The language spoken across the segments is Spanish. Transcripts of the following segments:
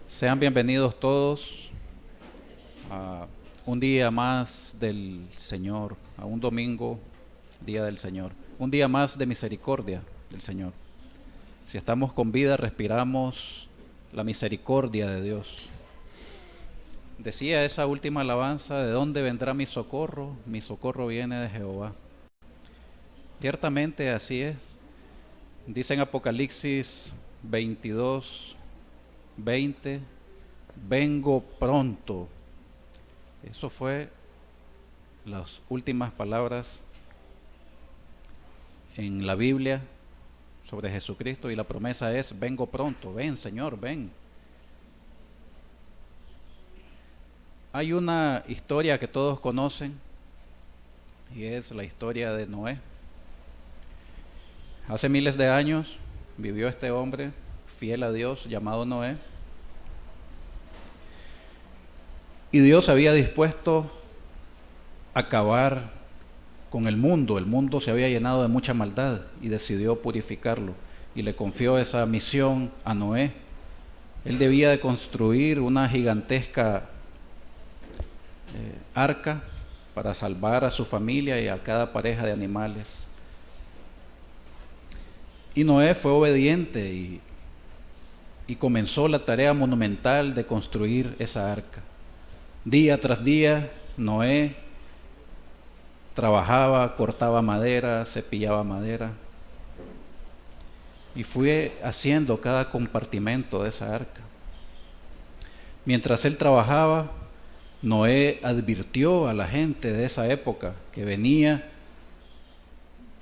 Sean bienvenidos todos a un día más del Señor, a un domingo, día del Señor, un día más de misericordia del Señor. Si estamos con vida, respiramos la misericordia de Dios. Decía esa última alabanza: ¿de dónde vendrá mi socorro? Mi socorro viene de Jehová. Ciertamente así es. Dice en Apocalipsis 22:20, vengo pronto. Eso fue las últimas palabras en la Biblia sobre Jesucristo, y la promesa es: vengo pronto, ven Señor, ven. Hay una historia que todos conocen y es la historia de Noé. Hace miles de años vivió este hombre fiel a Dios llamado Noé, y Dios había dispuesto a acabar con el mundo. El mundo se había llenado de mucha maldad y decidió purificarlo, y le confió esa misión a Noé. Él debía de construir una gigantesca arca para salvar a su familia y a cada pareja de animales. Y Noé fue obediente y comenzó la tarea monumental de construir esa arca. Día tras día, Noé trabajaba, cortaba madera, cepillaba madera, y fue haciendo cada compartimento de esa arca. Mientras él trabajaba, Noé advirtió a la gente de esa época que venía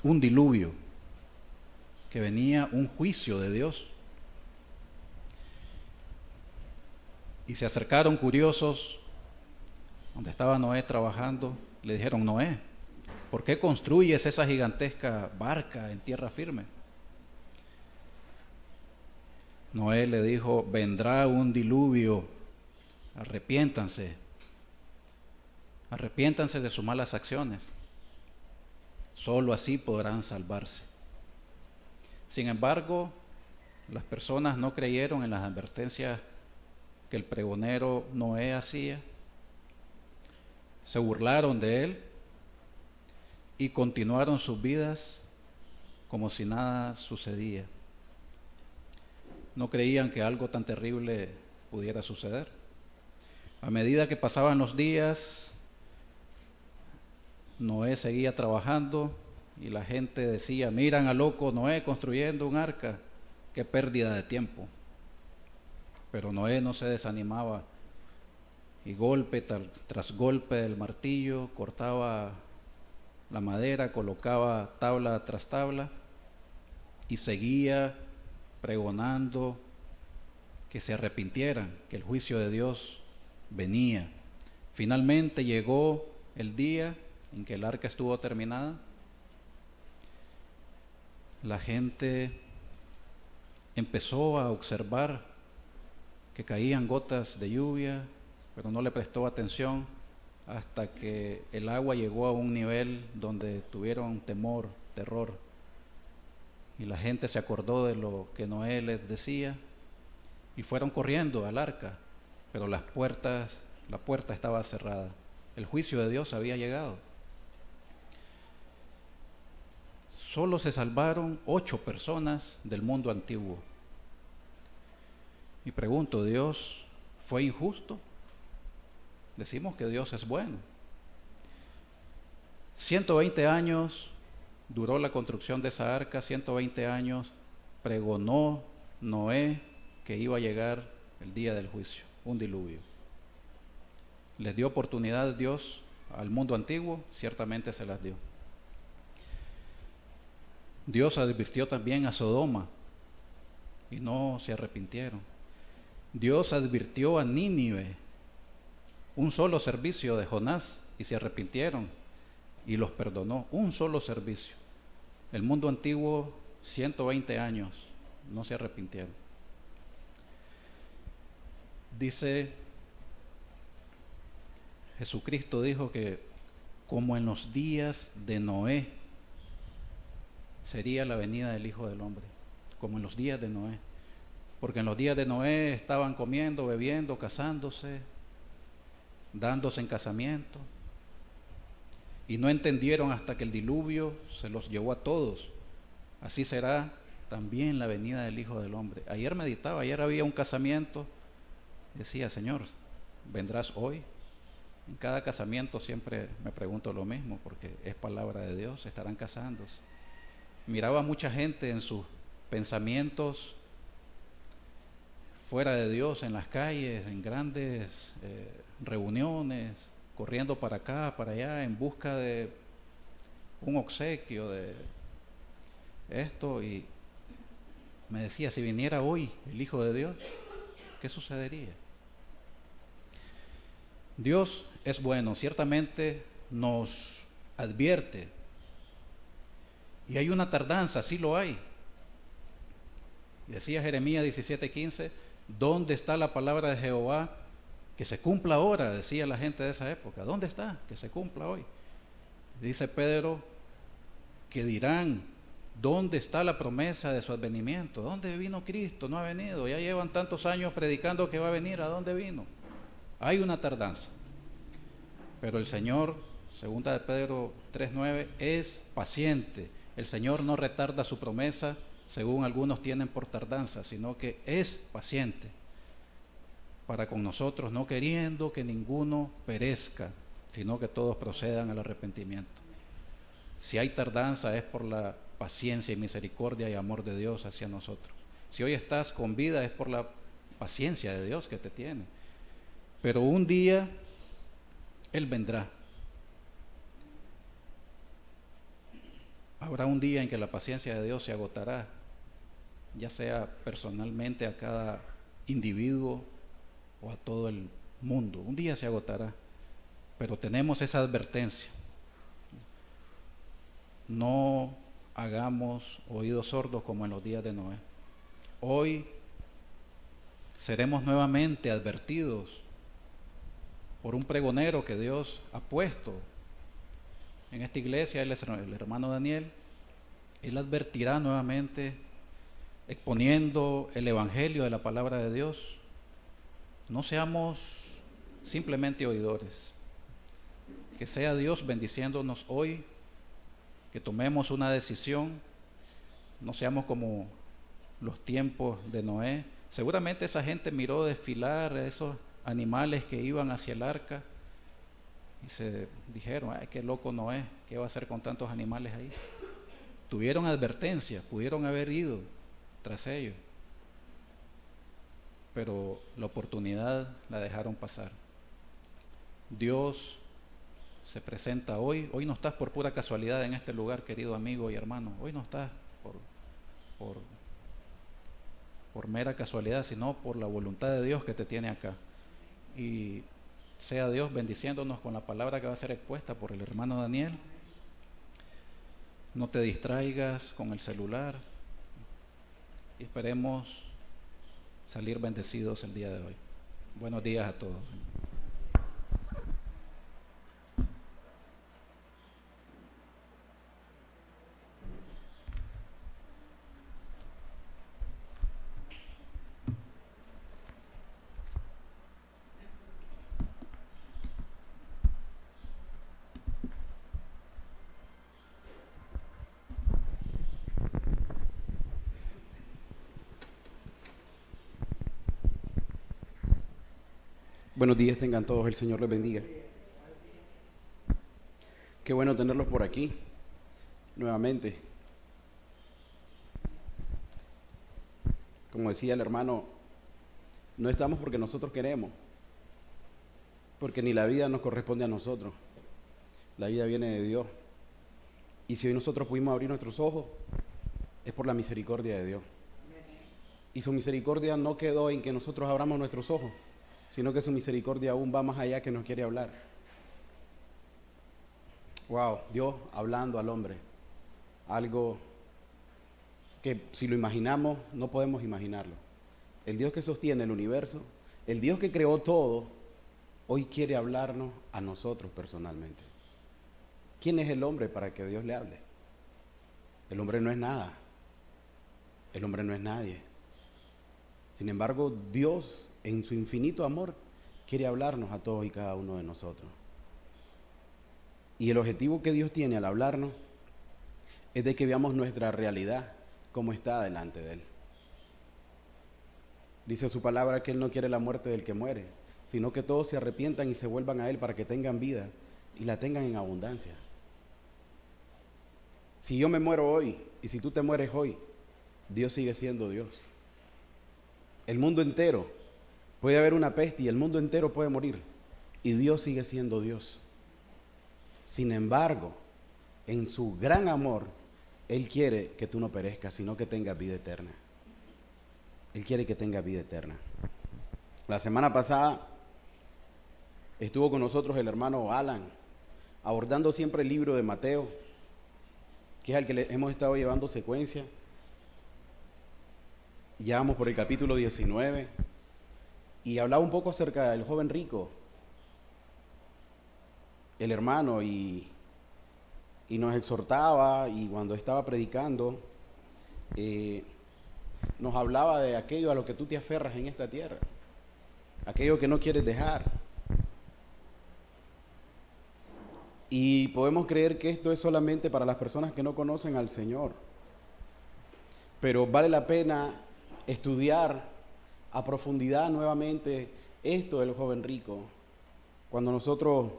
un diluvio, que venía un juicio de Dios. Y se acercaron curiosos donde estaba Noé trabajando. Le dijeron: Noé, ¿por qué construyes esa gigantesca barca en tierra firme? Noé le dijo: vendrá un diluvio, arrepiéntanse de sus malas acciones, solo así podrán salvarse. Sin embargo, las personas no creyeron en las advertencias que el pregonero Noé hacía, se burlaron de él y continuaron sus vidas como si nada sucedía. No creían que algo tan terrible pudiera suceder. A medida que pasaban los días, Noé seguía trabajando y la gente decía: miran al loco Noé construyendo un arca, qué pérdida de tiempo. Pero Noé no se desanimaba, y golpe tras golpe del martillo cortaba la madera, colocaba tabla tras tabla y seguía pregonando que se arrepintieran, que el juicio de Dios venía. Finalmente llegó el día en que el arca estuvo terminada. La gente empezó a observar que caían gotas de lluvia, pero no le prestó atención hasta que el agua llegó a un nivel donde tuvieron temor, terror, y la gente se acordó de lo que Noé les decía y fueron corriendo al arca, pero la puerta estaba cerrada. El juicio de Dios había llegado. Solo se salvaron 8 personas del mundo antiguo. Y pregunto: ¿Dios fue injusto? Decimos que Dios es bueno. 120 años duró la construcción de esa arca, 120 años pregonó Noé que iba a llegar el día del juicio, un diluvio. ¿Les dio oportunidad Dios al mundo antiguo? Ciertamente se las dio. Dios advirtió también a Sodoma y no se arrepintieron. Dios advirtió a Nínive, un solo servicio de Jonás, y se arrepintieron y los perdonó. Un solo servicio. El mundo antiguo, 120 años, no se arrepintieron. Dice, Jesucristo dijo que como en los días de Noé sería la venida del Hijo del Hombre, como en los días de Noé. porque en los días de Noé estaban comiendo, bebiendo, casándose, dándose en casamiento, y no entendieron hasta que el diluvio se los llevó a todos. Así será también la venida del Hijo del Hombre. Ayer meditaba, ayer había un casamiento, decía, Señor, ¿vendrás hoy? En cada casamiento siempre me pregunto lo mismo, porque es palabra de Dios, estarán casándose. Miraba mucha gente en sus pensamientos fuera de Dios, en las calles, en grandes reuniones, corriendo para acá, para allá, en busca de un obsequio, de esto, y me decía, si viniera hoy el Hijo de Dios, ¿qué sucedería? Dios es bueno, ciertamente nos advierte, y hay una tardanza, sí lo hay. Decía Jeremías 17:15, ¿dónde está la palabra de Jehová? Que se cumpla ahora, decía la gente de esa época. ¿Dónde está? Que se cumpla hoy. Dice Pedro que dirán, ¿dónde está la promesa de su advenimiento? ¿Dónde vino Cristo? No ha venido. Ya llevan tantos años predicando que va a venir. ¿A dónde vino? Hay una tardanza. Pero el Señor, segunda de Pedro 3:9, es paciente. El Señor no retarda su promesa, según algunos tienen por tardanza, sino que es paciente para con nosotros, no queriendo que ninguno perezca, sino que todos procedan al arrepentimiento. Si hay tardanza es por la paciencia y misericordia y amor de Dios hacia nosotros. Si hoy estás con vida es por la paciencia de Dios que te tiene. Pero un día Él vendrá. Habrá un día en que la paciencia de Dios se agotará, ya sea personalmente a cada individuo o a todo el mundo. Un día se agotará, pero tenemos esa advertencia. No hagamos oídos sordos como en los días de Noé. Hoy seremos nuevamente advertidos por un pregonero que Dios ha puesto en esta iglesia. Él es el hermano Daniel. Él advertirá nuevamente exponiendo el evangelio de la palabra de Dios. No seamos simplemente oidores. Que sea Dios bendiciéndonos hoy, que tomemos una decisión, no seamos como los tiempos de Noé. Seguramente esa gente miró desfilar a esos animales que iban hacia el arca y se dijeron, ay, qué loco Noé, ¿qué va a hacer con tantos animales ahí? Tuvieron advertencia, pudieron haber ido tras ellos, pero la oportunidad la dejaron pasar. Dios se presenta hoy. Hoy no estás por pura casualidad en este lugar, querido amigo y hermano. Hoy no estás por mera casualidad, sino por la voluntad de Dios que te tiene acá. Y sea Dios bendiciéndonos con la palabra que va a ser expuesta por el hermano Daniel. No te distraigas con el celular y esperemos salir bendecidos el día de hoy. Buenos días a todos. Buenos días, tengan todos, el Señor les bendiga. Qué bueno tenerlos por aquí, nuevamente. Como decía el hermano, no estamos porque nosotros queremos, porque ni la vida nos corresponde a nosotros, la vida viene de Dios. Y si hoy nosotros pudimos abrir nuestros ojos, es por la misericordia de Dios. Y su misericordia no quedó en que nosotros abramos nuestros ojos, sino que su misericordia aún va más allá, que nos quiere hablar. Wow, Dios hablando al hombre, algo que si lo imaginamos no podemos imaginarlo. El Dios que sostiene el universo, el Dios que creó todo, hoy quiere hablarnos a nosotros personalmente. ¿Quién es el hombre para que Dios le hable? El hombre no es nada, el hombre no es nadie. Sin embargo, Dios, en su infinito amor, quiere hablarnos a todos y cada uno de nosotros. Y el objetivo que Dios tiene al hablarnos es de que veamos nuestra realidad como está delante de Él. Dice su palabra que Él no quiere la muerte del que muere, sino que todos se arrepientan y se vuelvan a Él para que tengan vida y la tengan en abundancia. Si yo me muero hoy y si tú te mueres hoy, Dios sigue siendo Dios. El mundo entero, puede haber una peste y el mundo entero puede morir y Dios sigue siendo Dios. Sin embargo, en su gran amor, Él quiere que tú no perezcas, sino que tengas vida eterna. Él quiere que tengas vida eterna. La semana pasada estuvo con nosotros el hermano Alan, abordando siempre el libro de Mateo, que es al que le hemos estado llevando secuencia. Ya vamos por el capítulo 19 y hablaba un poco acerca del joven rico, el hermano, y nos exhortaba, y cuando estaba predicando nos hablaba de aquello a lo que tú te aferras en esta tierra, aquello que no quieres dejar. Y podemos creer que esto es solamente para las personas que no conocen al Señor, pero vale la pena estudiar a profundidad nuevamente esto del joven rico. Cuando nosotros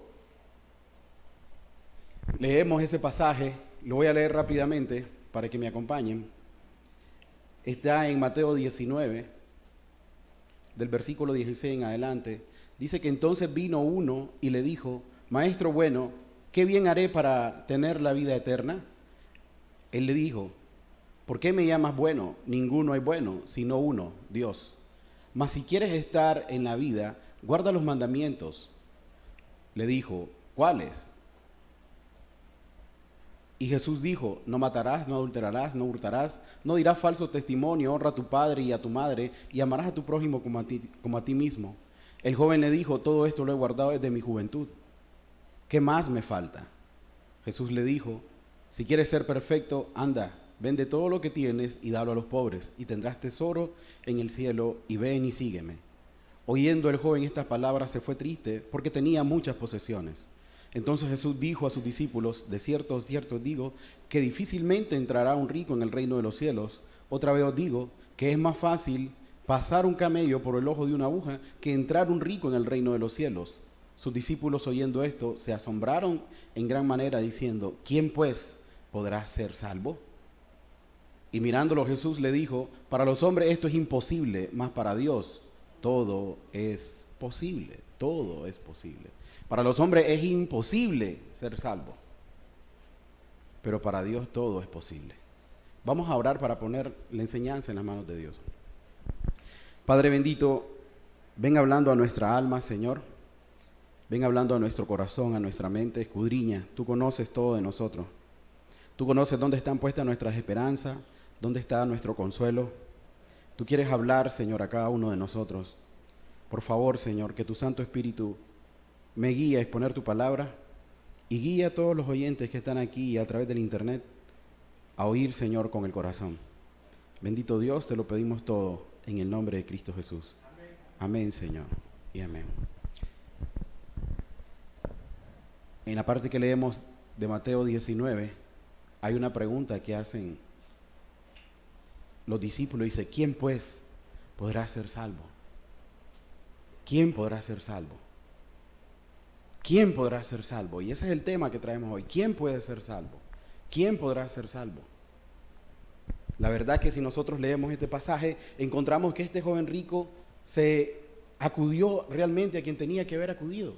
leemos ese pasaje, lo voy a leer rápidamente para que me acompañen. Está en Mateo 19, del versículo 16 en adelante. Dice que entonces vino uno y le dijo: Maestro bueno, ¿qué bien haré para tener la vida eterna? Él le dijo: ¿por qué me llamas bueno? Ninguno hay bueno, sino uno, Dios. Mas si quieres estar en la vida, guarda los mandamientos. Le dijo: ¿cuáles? Y Jesús dijo: no matarás, no adulterarás, no hurtarás, no dirás falso testimonio, honra a tu padre y a tu madre, y amarás a tu prójimo como a ti mismo. El joven le dijo: todo esto lo he guardado desde mi juventud. ¿Qué más me falta? Jesús le dijo: si quieres ser perfecto, anda, vende todo lo que tienes y dalo a los pobres, y tendrás tesoro en el cielo, y ven y sígueme. Oyendo el joven estas palabras se fue triste, porque tenía muchas posesiones. Entonces Jesús dijo a sus discípulos: de cierto os digo, que difícilmente entrará un rico en el reino de los cielos. Otra vez os digo, que es más fácil pasar un camello por el ojo de una aguja, que entrar un rico en el reino de los cielos. Sus discípulos, oyendo esto, se asombraron en gran manera, diciendo: ¿quién pues podrá ser salvo? Y mirándolo Jesús le dijo: para los hombres esto es imposible, mas para Dios todo es posible, todo es posible. Para los hombres es imposible ser salvo, pero para Dios todo es posible. Vamos a orar para poner la enseñanza en las manos de Dios. Padre bendito, ven hablando a nuestra alma, Señor. Ven hablando a nuestro corazón, a nuestra mente, escudriña. Tú conoces todo de nosotros. Tú conoces dónde están puestas nuestras esperanzas, dónde está nuestro consuelo. Tú quieres hablar, Señor, a cada uno de nosotros. Por favor, Señor, que tu Santo Espíritu me guíe a exponer tu palabra y guíe a todos los oyentes que están aquí y a través del internet a oír, Señor, con el corazón. Bendito Dios, te lo pedimos todo en el nombre de Cristo Jesús. Amén, amén, Señor, y amén. En la parte que leemos de Mateo 19, hay una pregunta que hacen los discípulos. Dice: ¿quién pues podrá ser salvo? ¿Quién podrá ser salvo? ¿Quién podrá ser salvo? Y ese es el tema que traemos hoy. ¿Quién puede ser salvo? ¿Quién podrá ser salvo? La verdad que si nosotros leemos este pasaje, encontramos que este joven rico se acudió realmente a quien tenía que haber acudido.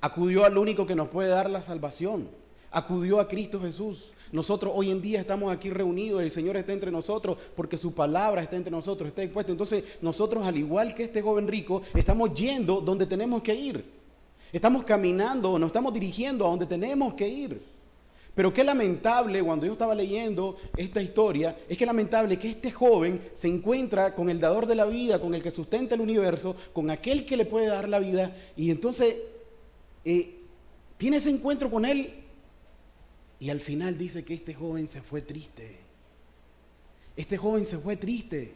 Acudió al único que nos puede dar la salvación. Acudió a Cristo Jesús. Nosotros hoy en día estamos aquí reunidos, el Señor está entre nosotros porque su palabra está entre nosotros, está expuesta. Entonces nosotros, al igual que este joven rico, estamos yendo donde tenemos que ir. Estamos caminando, nos estamos dirigiendo a donde tenemos que ir. Pero qué lamentable, cuando yo estaba leyendo esta historia, es que lamentable que este joven se encuentra con el dador de la vida, con el que sustenta el universo, con aquel que le puede dar la vida, y entonces tiene ese encuentro con él, y al final dice que este joven se fue triste. Este joven se fue triste.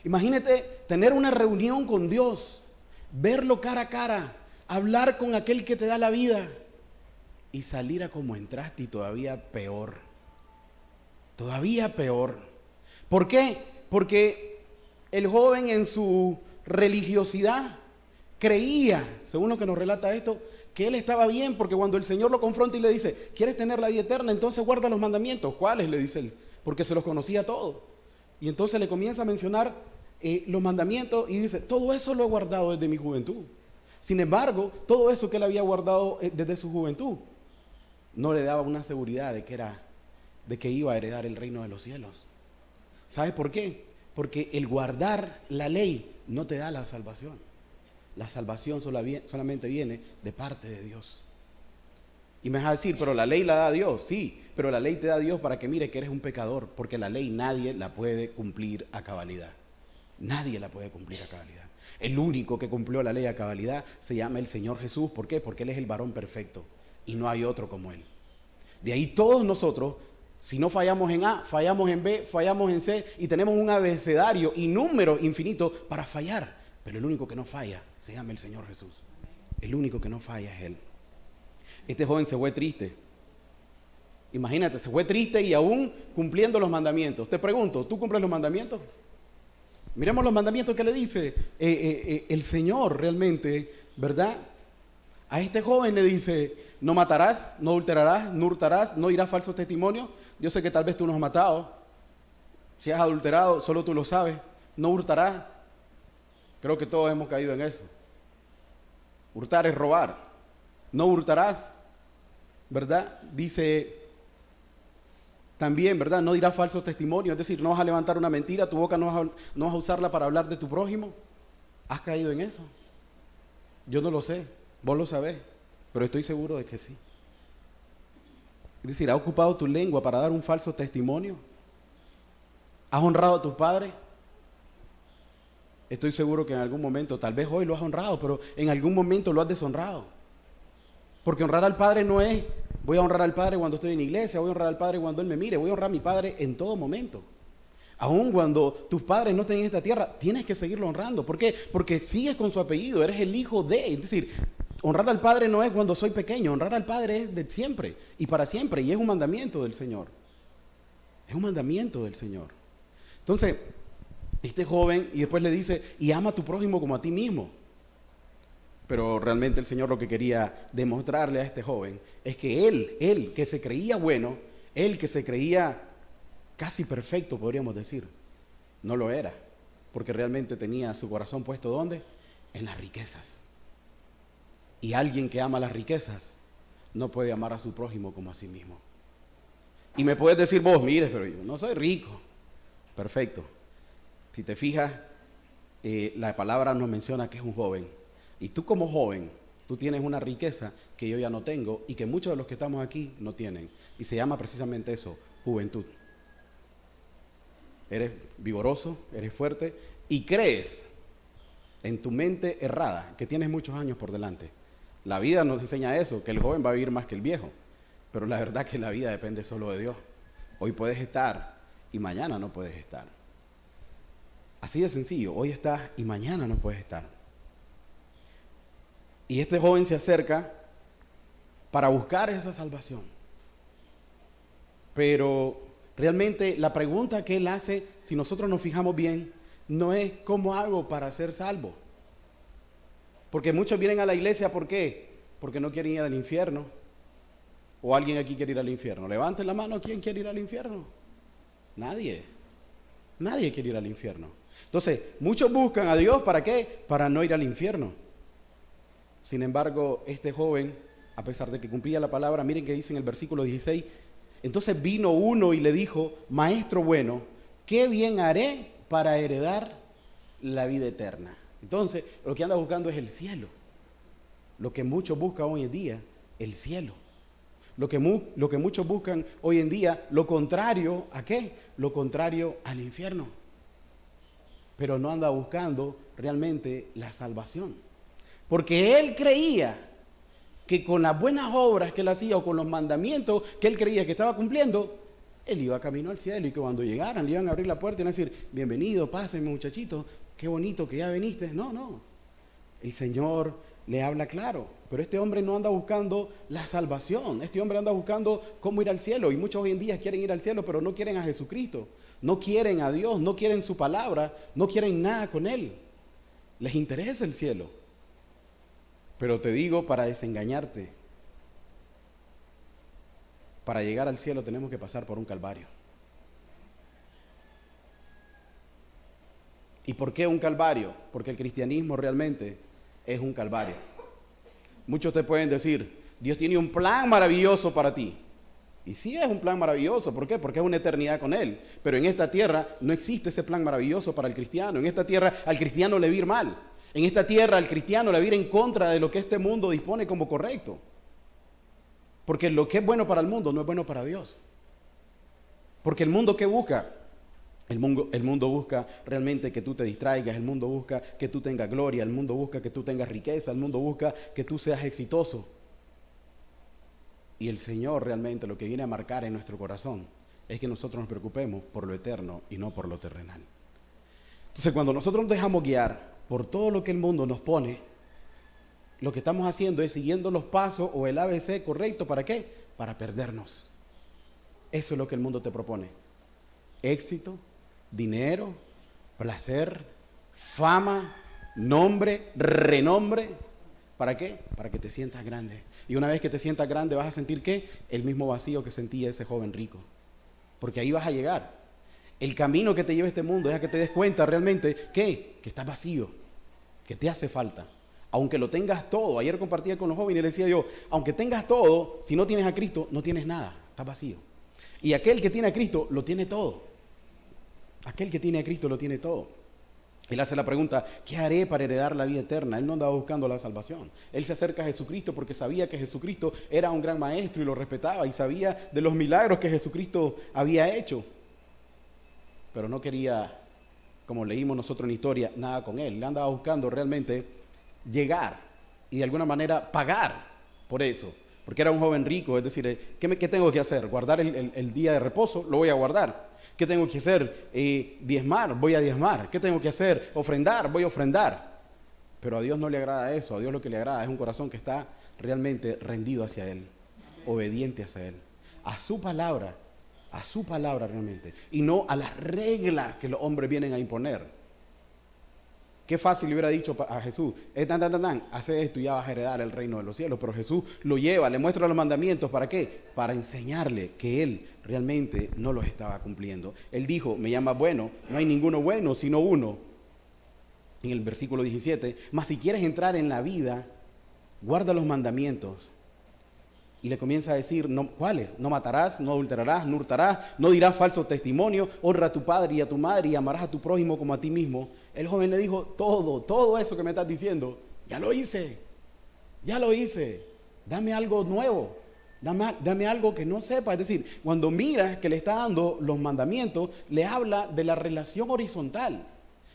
Imagínate tener una reunión con Dios, verlo cara a cara, hablar con aquel que te da la vida y salir a como entraste y todavía peor. Todavía peor. ¿Por qué? Porque el joven en su religiosidad creía, según lo que nos relata esto, que él estaba bien, porque cuando el Señor lo confronta y le dice, ¿quieres tener la vida eterna? Entonces guarda los mandamientos. ¿Cuáles? Le dice él, porque se los conocía todos. Y entonces le comienza a mencionar los mandamientos y dice, todo eso lo he guardado desde mi juventud. Sin embargo, todo eso que él había guardado desde su juventud no le daba una seguridad de que iba a heredar el reino de los cielos. ¿Sabes por qué? Porque el guardar la ley no te da la salvación. La salvación solamente viene de parte de Dios. Y me vas a decir, pero la ley la da Dios. Sí, pero la ley te da Dios para que mire que eres un pecador, porque la ley nadie la puede cumplir a cabalidad. Nadie la puede cumplir a cabalidad. El único que cumplió la ley a cabalidad se llama el Señor Jesús. ¿Por qué? Porque Él es el varón perfecto y no hay otro como Él. De ahí todos nosotros, si no fallamos en A, fallamos en B, fallamos en C y tenemos un abecedario y números infinitos para fallar. Pero el único que no falla se llama el Señor Jesús. El único que no falla es Él. Este joven se fue triste. Imagínate, se fue triste y aún cumpliendo los mandamientos. Te pregunto, ¿tú cumples los mandamientos? Miremos los mandamientos que le dice el Señor realmente, ¿verdad? A este joven le dice, no matarás, no adulterarás, no hurtarás, no dirás falso testimonio. Yo sé que tal vez tú nos has matado. Si has adulterado, solo tú lo sabes. No hurtarás. Creo que todos hemos caído en eso. Hurtar es robar. No hurtarás, ¿verdad? Dice también, ¿verdad? No dirás falso testimonio, es decir, no vas a levantar una mentira, tu boca no vas a usarla para hablar de tu prójimo. ¿Has caído en eso? Yo no lo sé, vos lo sabés, pero estoy seguro de que sí. Es decir, ¿has ocupado tu lengua para dar un falso testimonio? ¿Has honrado a tus padres? Estoy seguro que en algún momento, tal vez hoy lo has honrado, pero en algún momento lo has deshonrado. Porque honrar al Padre no es, voy a honrar al Padre cuando estoy en iglesia, voy a honrar al Padre cuando Él me mire, voy a honrar a mi Padre en todo momento. Aun cuando tus padres no estén en esta tierra, tienes que seguirlo honrando. ¿Por qué? Porque sigues con su apellido, eres el hijo de. Es decir, honrar al Padre no es cuando soy pequeño, honrar al Padre es de siempre y para siempre, y es un mandamiento del Señor. Es un mandamiento del Señor. Entonces, este joven, y después le dice, y ama a tu prójimo como a ti mismo. Pero realmente el Señor lo que quería demostrarle a este joven es que él que se creía bueno, él que se creía casi perfecto, podríamos decir, no lo era, porque realmente tenía su corazón puesto ¿dónde? En las riquezas. Y alguien que ama las riquezas no puede amar a su prójimo como a sí mismo. Y me puedes decir vos, mire, pero yo no soy rico. Perfecto. Si te fijas, la palabra nos menciona que es un joven. Y tú como joven, tú tienes una riqueza que yo ya no tengo y que muchos de los que estamos aquí no tienen. Y se llama precisamente eso, juventud. Eres vigoroso, eres fuerte y crees en tu mente errada que tienes muchos años por delante. La vida nos enseña eso, que el joven va a vivir más que el viejo. Pero la verdad que la vida depende solo de Dios. Hoy puedes estar y mañana no puedes estar. Así de sencillo, hoy estás y mañana no puedes estar. Y este joven se acerca para buscar esa salvación. Pero realmente la pregunta que él hace, si nosotros nos fijamos bien, no es ¿cómo hago para ser salvo? Porque muchos vienen a la iglesia, ¿por qué? Porque no quieren ir al infierno. ¿O alguien aquí quiere ir al infierno? Levanten la mano, ¿quién quiere ir al infierno? Nadie. Nadie quiere ir al infierno. Entonces, muchos buscan a Dios, ¿para qué? Para no ir al infierno. Sin embargo, este joven, a pesar de que cumplía la palabra, miren que dice en el versículo 16, entonces vino uno y le dijo, maestro bueno, ¿qué bien haré para heredar la vida eterna? Entonces, lo que anda buscando es el cielo. Lo que muchos buscan hoy en día, el cielo. Lo que muchos buscan hoy en día, lo contrario, ¿a qué? Lo contrario al infierno. Pero no anda buscando realmente la salvación. Porque él creía que con las buenas obras que él hacía o con los mandamientos que él creía que estaba cumpliendo, Él iba camino al cielo y que cuando llegaran le iban a abrir la puerta y iban a decir, bienvenido, pásenme muchachito, qué bonito que ya viniste. No, no. El Señor le habla claro, pero este hombre no anda buscando la salvación, este hombre anda buscando cómo ir al cielo, y muchos hoy en día quieren ir al cielo, pero no quieren a Jesucristo, no quieren a Dios, no quieren su palabra, no quieren nada con Él. Les interesa el cielo. Pero te digo, para desengañarte, para llegar al cielo tenemos que pasar por un calvario. ¿Y por qué un calvario? Porque el cristianismo realmente es un calvario. Muchos te pueden decir, Dios tiene un plan maravilloso para ti. Y sí es un plan maravilloso, ¿por qué? Porque es una eternidad con Él. Pero en esta tierra no existe ese plan maravilloso para el cristiano. En esta tierra al cristiano le va a ir mal. En esta tierra al cristiano le va a ir en contra de lo que este mundo dispone como correcto. Porque lo que es bueno para el mundo no es bueno para Dios. Porque el mundo, ¿qué busca? El mundo busca realmente que tú te distraigas, el mundo busca que tú tengas gloria, el mundo busca que tú tengas riqueza, el mundo busca que tú seas exitoso. Y el Señor realmente lo que viene a marcar en nuestro corazón es que nosotros nos preocupemos por lo eterno y no por lo terrenal. Entonces, cuando nosotros nos dejamos guiar por todo lo que el mundo nos pone, lo que estamos haciendo es siguiendo los pasos o el ABC correcto. ¿Para qué? Para perdernos. Eso es lo que el mundo te propone. Éxito, dinero, placer, fama, nombre, renombre. ¿Para qué? Para que te sientas grande. Y una vez que te sientas grande vas a sentir ¿qué? El mismo vacío que sentía ese joven rico. Porque ahí vas a llegar. El camino que te lleva este mundo es a que te des cuenta realmente ¿qué? Que estás vacío, que te hace falta. Aunque lo tengas todo. Ayer compartía con los jóvenes y les decía yo, aunque tengas todo, si no tienes a Cristo, no tienes nada, estás vacío. Y aquel que tiene a Cristo, lo tiene todo. Aquel que tiene a Cristo lo tiene todo. Él hace la pregunta, ¿qué haré para heredar la vida eterna? Él no andaba buscando la salvación. Él se acerca a Jesucristo porque sabía que Jesucristo era un gran maestro y lo respetaba y sabía de los milagros que Jesucristo había hecho. Pero no quería, como leímos nosotros en la historia, nada con él. Él andaba buscando realmente llegar y de alguna manera pagar por eso. Porque era un joven rico, es decir, ¿qué tengo que hacer? ¿Guardar el día de reposo? Lo voy a guardar. ¿Qué tengo que hacer? Diezmar, voy a diezmar. ¿Qué tengo que hacer? Ofrendar, voy a ofrendar. Pero a Dios no le agrada eso. A Dios lo que le agrada es un corazón que está realmente rendido hacia Él, obediente hacia Él, a su palabra realmente, y no a las reglas que los hombres vienen a imponer. Qué fácil le hubiera dicho a Jesús, hace esto y ya vas a heredar el reino de los cielos. Pero Jesús lo lleva, le muestra los mandamientos. ¿Para qué? Para enseñarle que Él realmente no los estaba cumpliendo. Él dijo, me llamas bueno, no hay ninguno bueno sino uno. En el versículo 17, mas si quieres entrar en la vida, guarda los mandamientos. Y le comienza a decir, ¿cuáles? No matarás, no adulterarás, no hurtarás, no dirás falso testimonio, honra a tu padre y a tu madre y amarás a tu prójimo como a ti mismo. El joven le dijo, todo eso que me estás diciendo, ya lo hice, dame algo nuevo, dame algo que no sepa. Es decir, cuando miras que le está dando los mandamientos, le habla de la relación horizontal.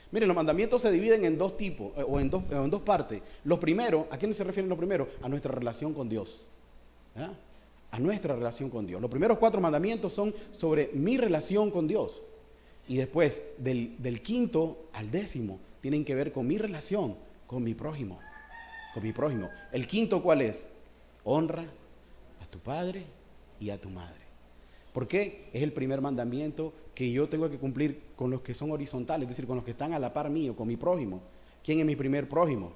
Miren, los mandamientos se dividen en dos tipos, o en dos partes. Los primeros, ¿a quién se refieren los primeros? A nuestra relación con Dios. ¿Ah? A nuestra relación con Dios. Los primeros 4 mandamientos son sobre mi relación con Dios. Y después, del 5º al 10º, tienen que ver con mi relación con mi prójimo. El 5º, ¿cuál es? Honra a tu padre y a tu madre. ¿Por qué? Es el primer mandamiento que yo tengo que cumplir con los que son horizontales, es decir, con los que están a la par mío, con mi prójimo. ¿Quién es mi primer prójimo?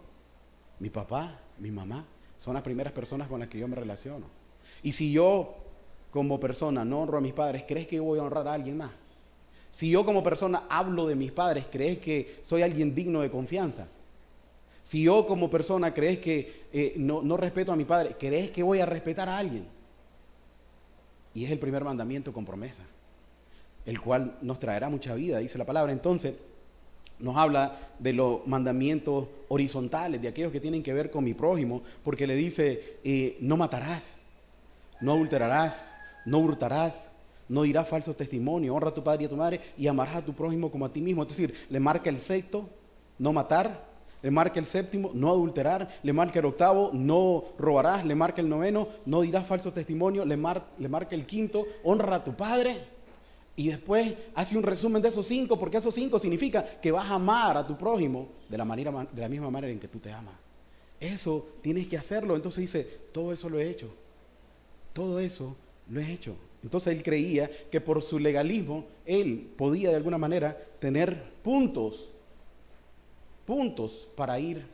Mi papá, mi mamá. Son las primeras personas con las que yo me relaciono. Y si yo, como persona, no honro a mis padres, ¿crees que yo voy a honrar a alguien más? Si yo, como persona, hablo de mis padres, ¿crees que soy alguien digno de confianza? Si yo, como persona, crees que no respeto a mi padre, ¿crees que voy a respetar a alguien? Y es el primer mandamiento con promesa, el cual nos traerá mucha vida, dice la palabra. Entonces, nos habla de los mandamientos horizontales, de aquellos que tienen que ver con mi prójimo, porque le dice, no matarás, no adulterarás, no hurtarás, no dirás falso testimonio, honra a tu padre y a tu madre y amarás a tu prójimo como a ti mismo. Es decir, le marca el 6º, no matar, le marca el 7º, no adulterar, le marca el 8º, no robarás, le marca el 9º, no dirás falso testimonio, le marca el 5º, honra a tu padre Y después hace un resumen de esos 5, porque esos 5 significa que vas a amar a tu prójimo de la misma manera en que tú te amas. Eso tienes que hacerlo. Entonces dice, todo eso lo he hecho. Todo eso lo he hecho. Entonces él creía que por su legalismo, él podía de alguna manera tener puntos para ir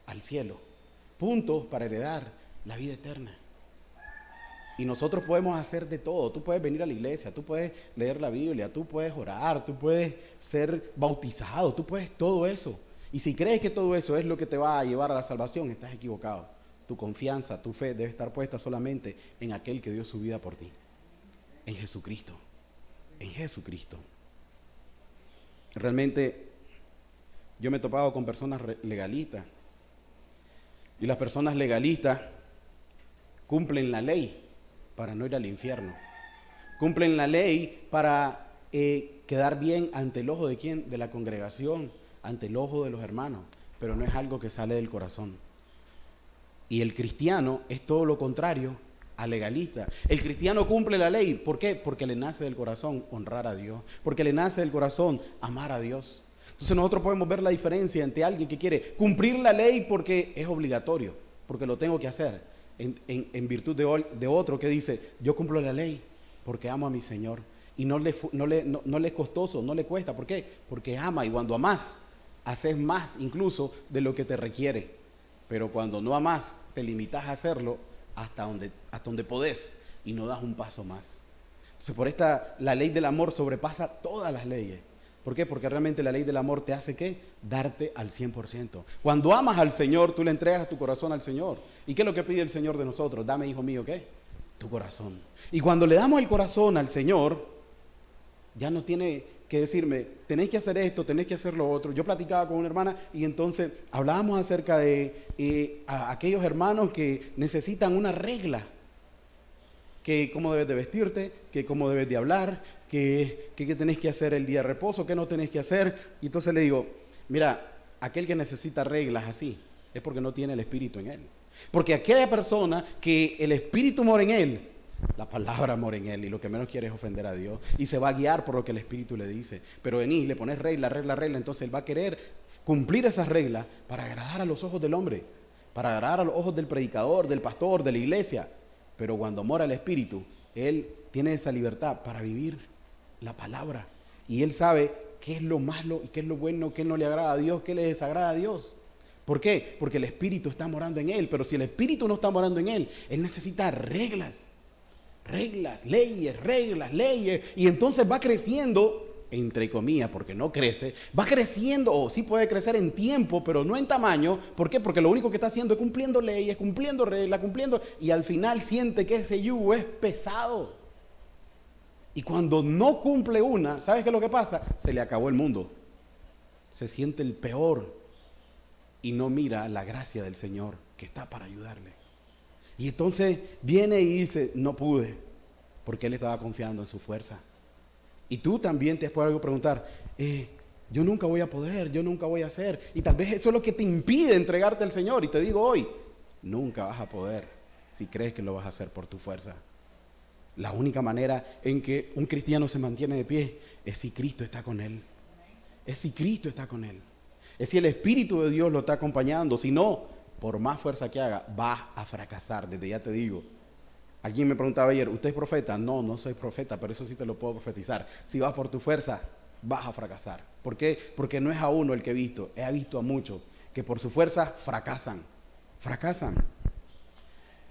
al cielo, puntos para heredar la vida eterna. Y nosotros podemos hacer de todo. Tú puedes venir a la iglesia, tú puedes leer la Biblia, tú puedes orar, tú puedes ser bautizado, tú puedes todo eso. Y si crees que todo eso es lo que te va a llevar a la salvación, estás equivocado. Tu confianza, tu fe debe estar puesta solamente en aquel que dio su vida por ti. En Jesucristo. En Jesucristo. Realmente yo me he topado con personas legalistas. Y las personas legalistas cumplen la ley para no ir al infierno. Cumplen la ley para quedar bien ante el ojo de ¿quién? De la congregación, ante el ojo de los hermanos, pero no es algo que sale del corazón. Y el cristiano es todo lo contrario al legalista. El cristiano cumple la ley. ¿Por qué? Porque le nace del corazón honrar a Dios, porque le nace del corazón amar a Dios. Entonces nosotros podemos ver la diferencia entre alguien que quiere cumplir la ley porque es obligatorio, porque lo tengo que hacer, en virtud de otro que dice, yo cumplo la ley porque amo a mi Señor. Y no le es costoso, no le cuesta. ¿Por qué? Porque ama, y cuando amas, haces más incluso de lo que te requiere. Pero cuando no amas, te limitas a hacerlo hasta donde podés y no das un paso más. Entonces la ley del amor sobrepasa todas las leyes. ¿Por qué? Porque realmente la ley del amor te hace ¿qué? Darte al 100%. Cuando amas al Señor, tú le entregas tu corazón al Señor. ¿Y qué es lo que pide el Señor de nosotros? Dame, hijo mío, ¿qué? Tu corazón. Y cuando le damos el corazón al Señor, ya no tiene que decirme, tenéis que hacer esto, tenéis que hacer lo otro. Yo platicaba con una hermana y entonces hablábamos acerca de aquellos hermanos que necesitan una regla. Que cómo debes de vestirte, que cómo debes de hablar, que tenés que hacer el día de reposo, que no tenés que hacer. Y entonces le digo, mira, aquel que necesita reglas así, es porque no tiene el Espíritu en él. Porque aquella persona que el Espíritu mora en él, la palabra mora en él, y lo que menos quiere es ofender a Dios, y se va a guiar por lo que el Espíritu le dice. Pero venís, le pones regla, entonces él va a querer cumplir esas reglas para agradar a los ojos del hombre, para agradar a los ojos del predicador, del pastor, de la iglesia. Pero cuando mora el Espíritu, él tiene esa libertad para vivir la palabra. Y él sabe qué es lo malo y qué es lo bueno, qué no le agrada a Dios, qué le desagrada a Dios. ¿Por qué? Porque el Espíritu está morando en él. Pero si el Espíritu no está morando en él, él necesita reglas, leyes. Y entonces va creciendo, entre comillas, porque no crece, va creciendo, o sí puede crecer en tiempo, pero no en tamaño. ¿Por qué? Porque lo único que está haciendo es cumpliendo leyes, cumpliendo reglas, y al final siente que ese yugo es pesado. Y cuando no cumple una, ¿sabes qué es lo que pasa? Se le acabó el mundo. Se siente el peor y no mira la gracia del Señor que está para ayudarle. Y entonces viene y dice, no pude, porque él estaba confiando en su fuerza. Y tú también te puedes preguntar, yo nunca voy a poder, yo nunca voy a hacer. Y tal vez eso es lo que te impide entregarte al Señor. Y te digo hoy, nunca vas a poder si crees que lo vas a hacer por tu fuerza. La única manera en que un cristiano se mantiene de pie es si Cristo está con él. Es si Cristo está con él. Es si el Espíritu de Dios lo está acompañando. Si no, por más fuerza que haga, vas a fracasar. Desde ya te digo. Alguien me preguntaba ayer, ¿usted es profeta? No, no soy profeta, pero eso sí te lo puedo profetizar. Si vas por tu fuerza, vas a fracasar. ¿Por qué? Porque no es a uno el que he visto a muchos que por su fuerza fracasan.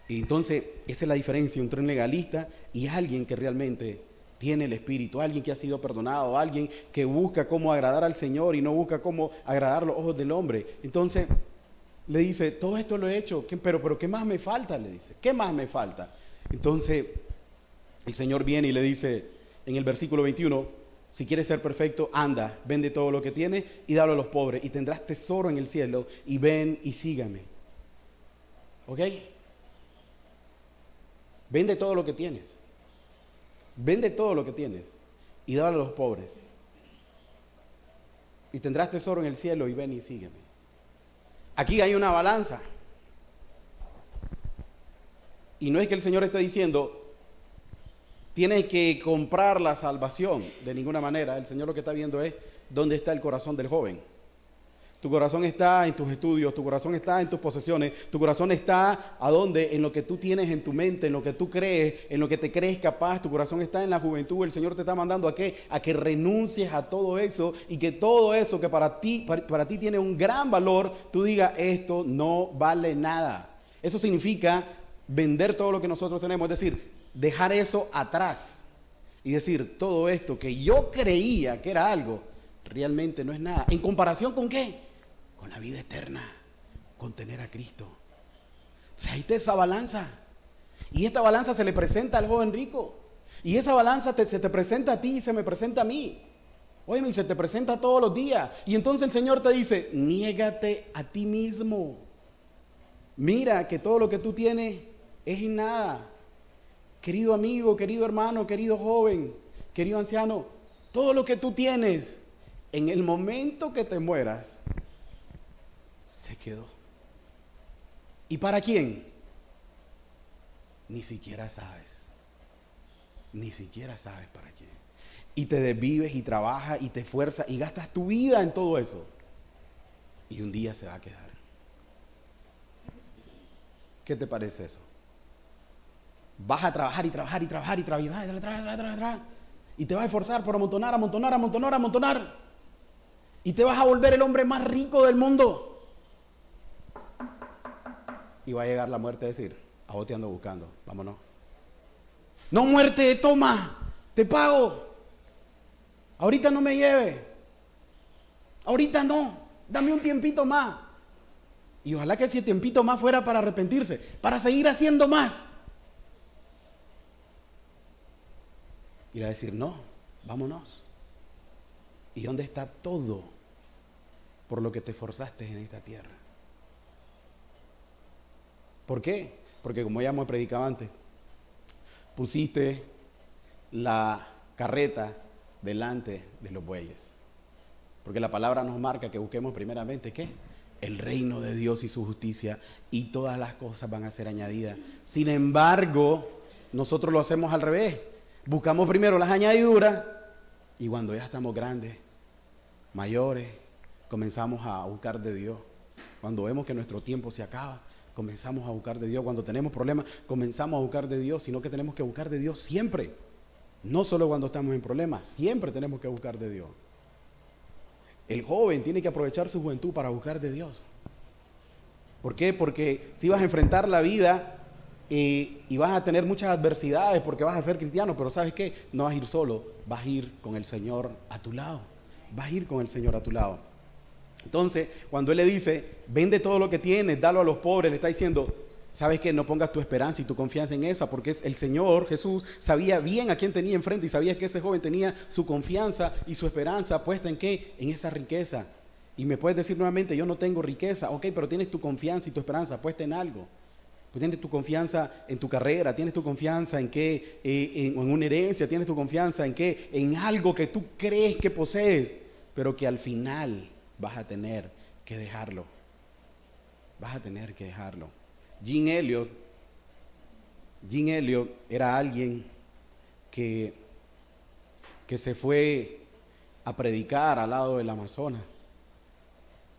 Y entonces, esa es la diferencia entre un legalista y alguien que realmente tiene el Espíritu, alguien que ha sido perdonado, alguien que busca cómo agradar al Señor y no busca cómo agradar los ojos del hombre. Entonces, le dice, todo esto lo he hecho, pero ¿qué más me falta? Le dice, ¿qué más me falta? Entonces, el Señor viene y le dice en el versículo 21, si quieres ser perfecto, anda, vende todo lo que tienes y dalo a los pobres y tendrás tesoro en el cielo y ven y sígame. ¿Ok? Vende todo lo que tienes. Vende todo lo que tienes y dalo a los pobres. Y tendrás tesoro en el cielo y ven y sígueme. Aquí hay una balanza. Y no es que el Señor esté diciendo, tienes que comprar la salvación, de ninguna manera. El Señor lo que está viendo es dónde está el corazón del joven. Tu corazón está en tus estudios, tu corazón está en tus posesiones, tu corazón está ¿a dónde? En lo que tú tienes en tu mente, en lo que tú crees, en lo que te crees capaz. Tu corazón está en la juventud. El Señor te está mandando ¿a qué? A que renuncies a todo eso y que todo eso que para ti tiene un gran valor, tú digas, esto no vale nada. Eso significa vender todo lo que nosotros tenemos, es decir, dejar eso atrás y decir, todo esto que yo creía que era algo, realmente no es nada. ¿En comparación con qué? Con la vida eterna, con tener a Cristo. O sea, ahí está esa balanza. Y esta balanza se le presenta al joven rico. Y esa balanza se te presenta a ti y se me presenta a mí. Oye, y se te presenta todos los días. Y entonces el Señor te dice, niégate a ti mismo. Mira que todo lo que tú tienes es en nada. Querido amigo, querido hermano, querido joven, querido anciano, todo lo que tú tienes, en el momento que te mueras, se quedó. ¿Y para quién? Ni siquiera sabes. Ni siquiera sabes para quién. Y te desvives y trabajas y te esfuerzas y gastas tu vida en todo eso. Y un día se va a quedar. ¿Qué te parece eso? Vas a trabajar y trabajar y trabajar y trabajar. Y te vas a esforzar por amontonar. Y te vas a volver el hombre más rico del mundo. Y va a llegar la muerte a decir, a vos te ando buscando, vámonos. No, muerte, toma, te pago. Ahorita no me lleve. Ahorita no, dame un tiempito más. Y ojalá que ese tiempito más fuera para arrepentirse, para seguir haciendo más. Y le va a decir, no, vámonos. ¿Y dónde está todo por lo que te esforzaste en esta tierra? ¿Por qué? Porque como ya hemos predicado antes, pusiste la carreta delante de los bueyes. Porque la palabra nos marca que busquemos primeramente, ¿qué? El reino de Dios y su justicia, y todas las cosas van a ser añadidas. Sin embargo, nosotros lo hacemos al revés. Buscamos primero las añadiduras y cuando ya estamos grandes, mayores, comenzamos a buscar de Dios. Cuando vemos que nuestro tiempo se acaba, comenzamos a buscar de Dios. Cuando tenemos problemas, comenzamos a buscar de Dios, sino que tenemos que buscar de Dios siempre. No solo cuando estamos en problemas, siempre tenemos que buscar de Dios. El joven tiene que aprovechar su juventud para buscar de Dios. ¿Por qué? Porque si vas a enfrentar la vida y vas a tener muchas adversidades porque vas a ser cristiano, pero ¿sabes qué? No vas a ir solo, vas a ir con el Señor a tu lado. Vas a ir con el Señor a tu lado. Entonces, cuando Él le dice, vende todo lo que tienes, dalo a los pobres, le está diciendo, ¿sabes qué? No pongas tu esperanza y tu confianza en esa, porque el Señor Jesús sabía bien a quién tenía enfrente y sabía que ese joven tenía su confianza y su esperanza puesta en ¿qué? En esa riqueza. Y me puedes decir nuevamente, yo no tengo riqueza, ok, pero tienes tu confianza y tu esperanza puesta en algo. Pues tienes tu confianza en tu carrera, tienes tu confianza en qué, en una herencia, tienes tu confianza en qué, en algo que tú crees que posees, pero que al final vas a tener que dejarlo. Vas a tener que dejarlo. Jim Elliot era alguien que se fue a predicar al lado del Amazonas.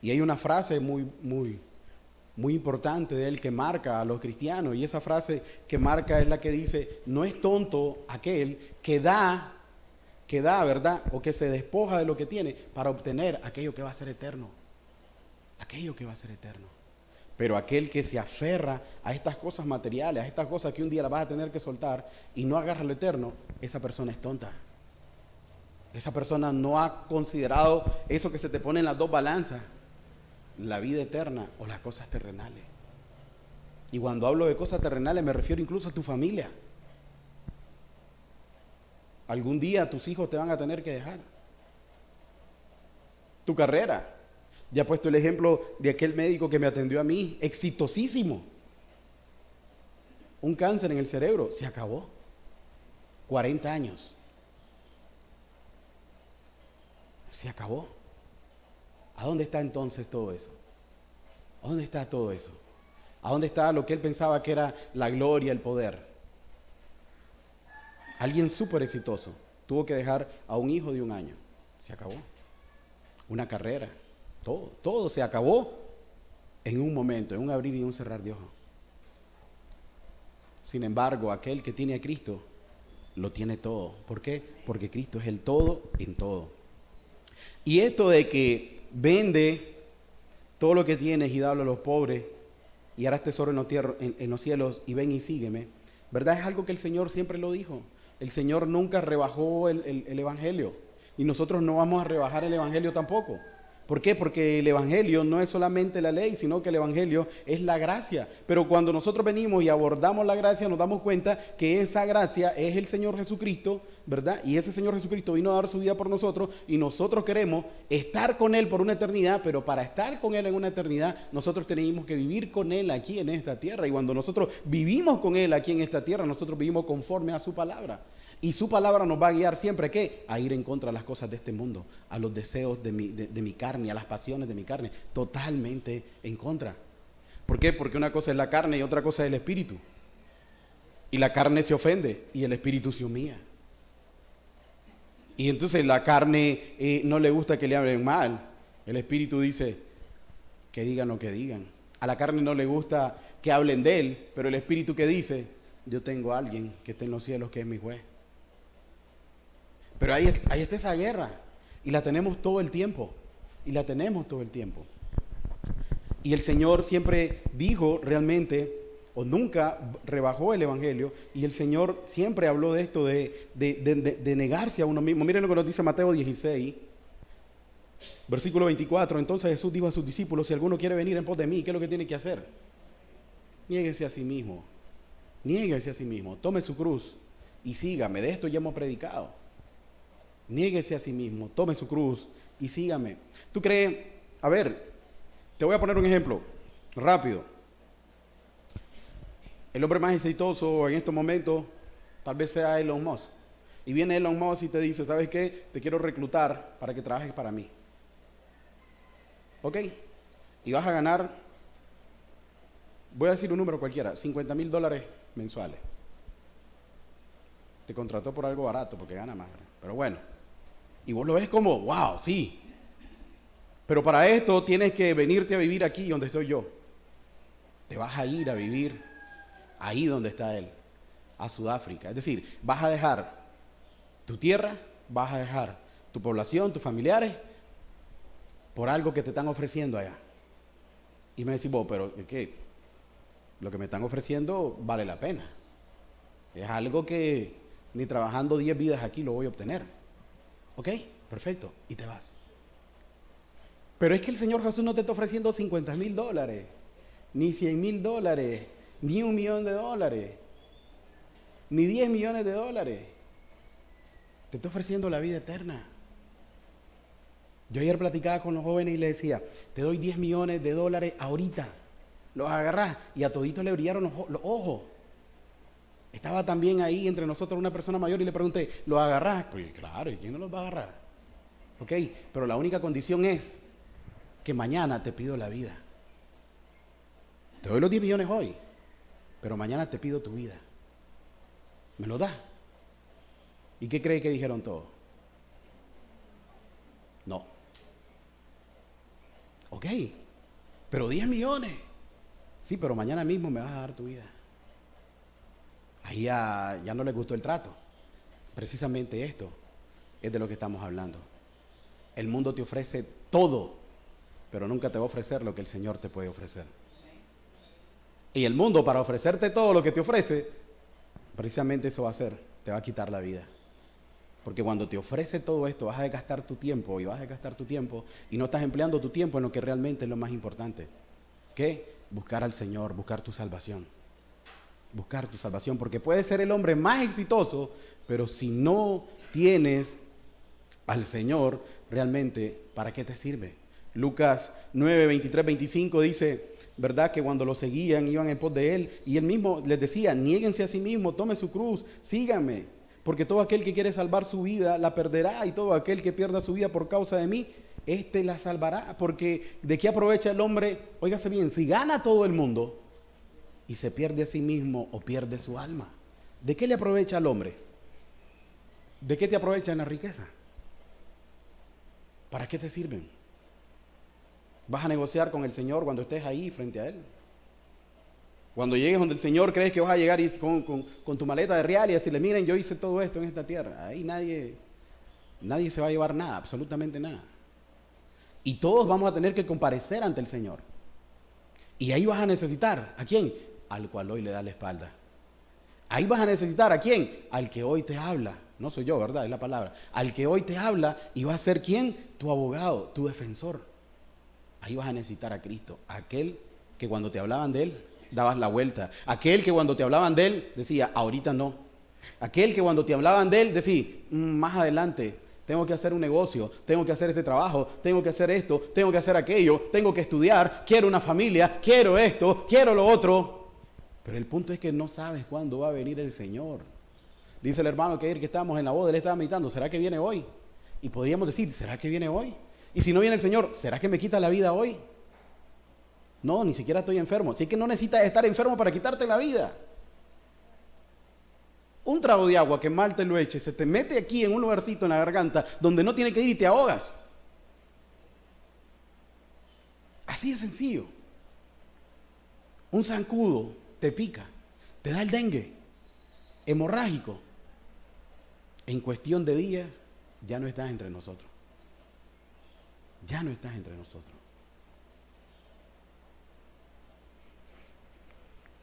Y hay una frase muy importante de él que marca a los cristianos. Y esa frase que marca es la que dice, no es tonto aquel que da, ¿verdad? O que se despoja de lo que tiene para obtener aquello que va a ser eterno. Aquello que va a ser eterno. Pero aquel que se aferra a estas cosas materiales, a estas cosas que un día las vas a tener que soltar y no agarra lo eterno, esa persona es tonta. Esa persona no ha considerado eso que se te pone en las dos balanzas, la vida eterna o las cosas terrenales. Y cuando hablo de cosas terrenales me refiero incluso a tu familia. Algún día tus hijos te van a tener que dejar. Tu carrera. Ya he puesto el ejemplo de aquel médico que me atendió a mí, exitosísimo. Un cáncer en el cerebro, se acabó. 40 años. Se acabó. ¿A dónde está entonces todo eso? ¿A dónde está todo eso? ¿A dónde está lo que él pensaba que era la gloria, el poder? Alguien súper exitoso tuvo que dejar a un hijo de 1 año. Se acabó. Una carrera. Todo se acabó en un momento, en un abrir y un cerrar de ojos. Sin embargo, aquel que tiene a Cristo lo tiene todo. ¿Por qué? Porque Cristo es el todo en todo. Y esto de que vende todo lo que tienes y dalo a los pobres y harás tesoro en los cielos y ven y sígueme, ¿verdad? Es algo que el Señor siempre lo dijo. El Señor nunca rebajó el Evangelio y nosotros no vamos a rebajar el Evangelio tampoco. ¿Por qué? Porque el Evangelio no es solamente la ley, sino que el Evangelio es la gracia. Pero cuando nosotros venimos y abordamos la gracia, nos damos cuenta que esa gracia es el Señor Jesucristo, ¿verdad? Y ese Señor Jesucristo vino a dar su vida por nosotros y nosotros queremos estar con Él por una eternidad, pero para estar con Él en una eternidad, nosotros tenemos que vivir con Él aquí en esta tierra. Y cuando nosotros vivimos con Él aquí en esta tierra, nosotros vivimos conforme a su palabra. Y su palabra nos va a guiar siempre, ¿qué? A ir en contra de las cosas de este mundo, a los deseos de mi carne, a las pasiones de mi carne, totalmente en contra. ¿Por qué? Porque una cosa es la carne y otra cosa es el espíritu. Y la carne se ofende y el espíritu se humilla. Y entonces la carne no le gusta que le hablen mal. El espíritu dice que digan lo que digan. A la carne no le gusta que hablen de él, pero el espíritu que dice, yo tengo a alguien que está en los cielos que es mi juez. Pero ahí está esa guerra y la tenemos todo el tiempo. Y el Señor siempre dijo realmente, o nunca rebajó el Evangelio, y el Señor siempre habló de esto, de negarse a uno mismo. Miren lo que nos dice Mateo 16, versículo 24. Entonces Jesús dijo a sus discípulos, si alguno quiere venir en pos de mí, ¿qué es lo que tiene que hacer? Niéguese a sí mismo, tome su cruz y sígame. De esto ya hemos predicado. Niéguese a sí mismo, tome su cruz y sígame. ¿Tú crees? A ver, te voy a poner un ejemplo rápido. El hombre más exitoso en estos momentos tal vez sea Elon Musk. Y viene Elon Musk y te dice, ¿sabes qué? Te quiero reclutar para que trabajes para mí. ¿Ok? Y vas a ganar, voy a decir un número cualquiera, $50,000 mensuales. Te contrató por algo barato porque gana más, pero bueno. Y vos lo ves como, wow, sí. Pero para esto tienes que venirte a vivir aquí donde estoy yo. Te vas a ir a vivir ahí donde está él, a Sudáfrica. Es decir, vas a dejar tu tierra, vas a dejar tu población, tus familiares, por algo que te están ofreciendo allá. Y me decís, vos, pero ¿qué? Lo que me están ofreciendo vale la pena. Es algo que ni trabajando 10 vidas aquí lo voy a obtener. ¿Ok? Perfecto. Y te vas. Pero es que el Señor Jesús no te está ofreciendo $50,000, ni $100,000, ni $1,000,000, ni $10 millones. Te está ofreciendo la vida eterna. Yo ayer platicaba con los jóvenes y les decía, te doy $10 millones ahorita. Los agarrás y a toditos le brillaron los ojos. Estaba también ahí entre nosotros una persona mayor y le pregunté, ¿lo agarrás? Pues claro, ¿y quién no los va a agarrar? Ok, pero la única condición es que mañana te pido la vida. Te doy los 10 millones hoy, pero mañana te pido tu vida. ¿Me lo das? ¿Y qué cree que dijeron todos? No. Ok, pero 10 millones. Sí, pero mañana mismo me vas a dar tu vida. Ahí ya no les gustó el trato. Precisamente esto es de lo que estamos hablando. El mundo te ofrece todo, pero nunca te va a ofrecer lo que el Señor te puede ofrecer. Y el mundo, para ofrecerte todo lo que te ofrece, precisamente eso va a hacer, te va a quitar la vida. Porque cuando te ofrece todo esto, vas a gastar tu tiempo y no estás empleando tu tiempo en lo que realmente es lo más importante. ¿Qué? Buscar al Señor, buscar tu salvación. Buscar tu salvación, porque puedes ser el hombre más exitoso, pero si no tienes al Señor, realmente, ¿para qué te sirve? Lucas 9, 23, 25 dice, ¿verdad? Que cuando lo seguían, iban en pos de él, y él mismo les decía, niéguense a sí mismo, tome su cruz, síganme, porque todo aquel que quiere salvar su vida, la perderá, y todo aquel que pierda su vida por causa de mí, éste la salvará, porque ¿de qué aprovecha el hombre? Óigase bien, si gana todo el mundo, y se pierde a sí mismo o pierde su alma. ¿De qué le aprovecha al hombre? ¿De qué te aprovechan la riqueza? ¿Para qué te sirven? ¿Vas a negociar con el Señor cuando estés ahí frente a Él? Cuando llegues donde el Señor, crees que vas a llegar con tu maleta de real y decirle, miren, yo hice todo esto en esta tierra. Ahí nadie se va a llevar nada, absolutamente nada. Y todos vamos a tener que comparecer ante el Señor. Y ahí vas a necesitar, ¿a quién? Al cual hoy le da la espalda. Ahí vas a necesitar, ¿a quién? Al que hoy te habla. No soy yo, ¿verdad? Es la palabra. Al que hoy te habla y va a ser ¿quién? Tu abogado, tu defensor. Ahí vas a necesitar a Cristo. Aquel que cuando te hablaban de Él, dabas la vuelta. Aquel que cuando te hablaban de Él, decía, ahorita no. Aquel que cuando te hablaban de Él, decía, más adelante, tengo que hacer un negocio, tengo que hacer este trabajo, tengo que hacer esto, tengo que hacer aquello, tengo que estudiar, quiero una familia, quiero esto, quiero lo otro. Pero el punto es que no sabes cuándo va a venir el Señor. Dice el hermano que estábamos en la boda, él estaba meditando, ¿será que viene hoy? Y podríamos decir, ¿será que viene hoy? Y si no viene el Señor, ¿será que me quita la vida hoy? No, ni siquiera estoy enfermo. Así que no necesitas estar enfermo para quitarte la vida. Un trago de agua que mal te lo eches, se te mete aquí en un lugarcito en la garganta donde no tiene que ir y te ahogas. Así de sencillo. Un zancudo te pica, te da el dengue, hemorrágico. En cuestión de días ya no estás entre nosotros. Ya no estás entre nosotros.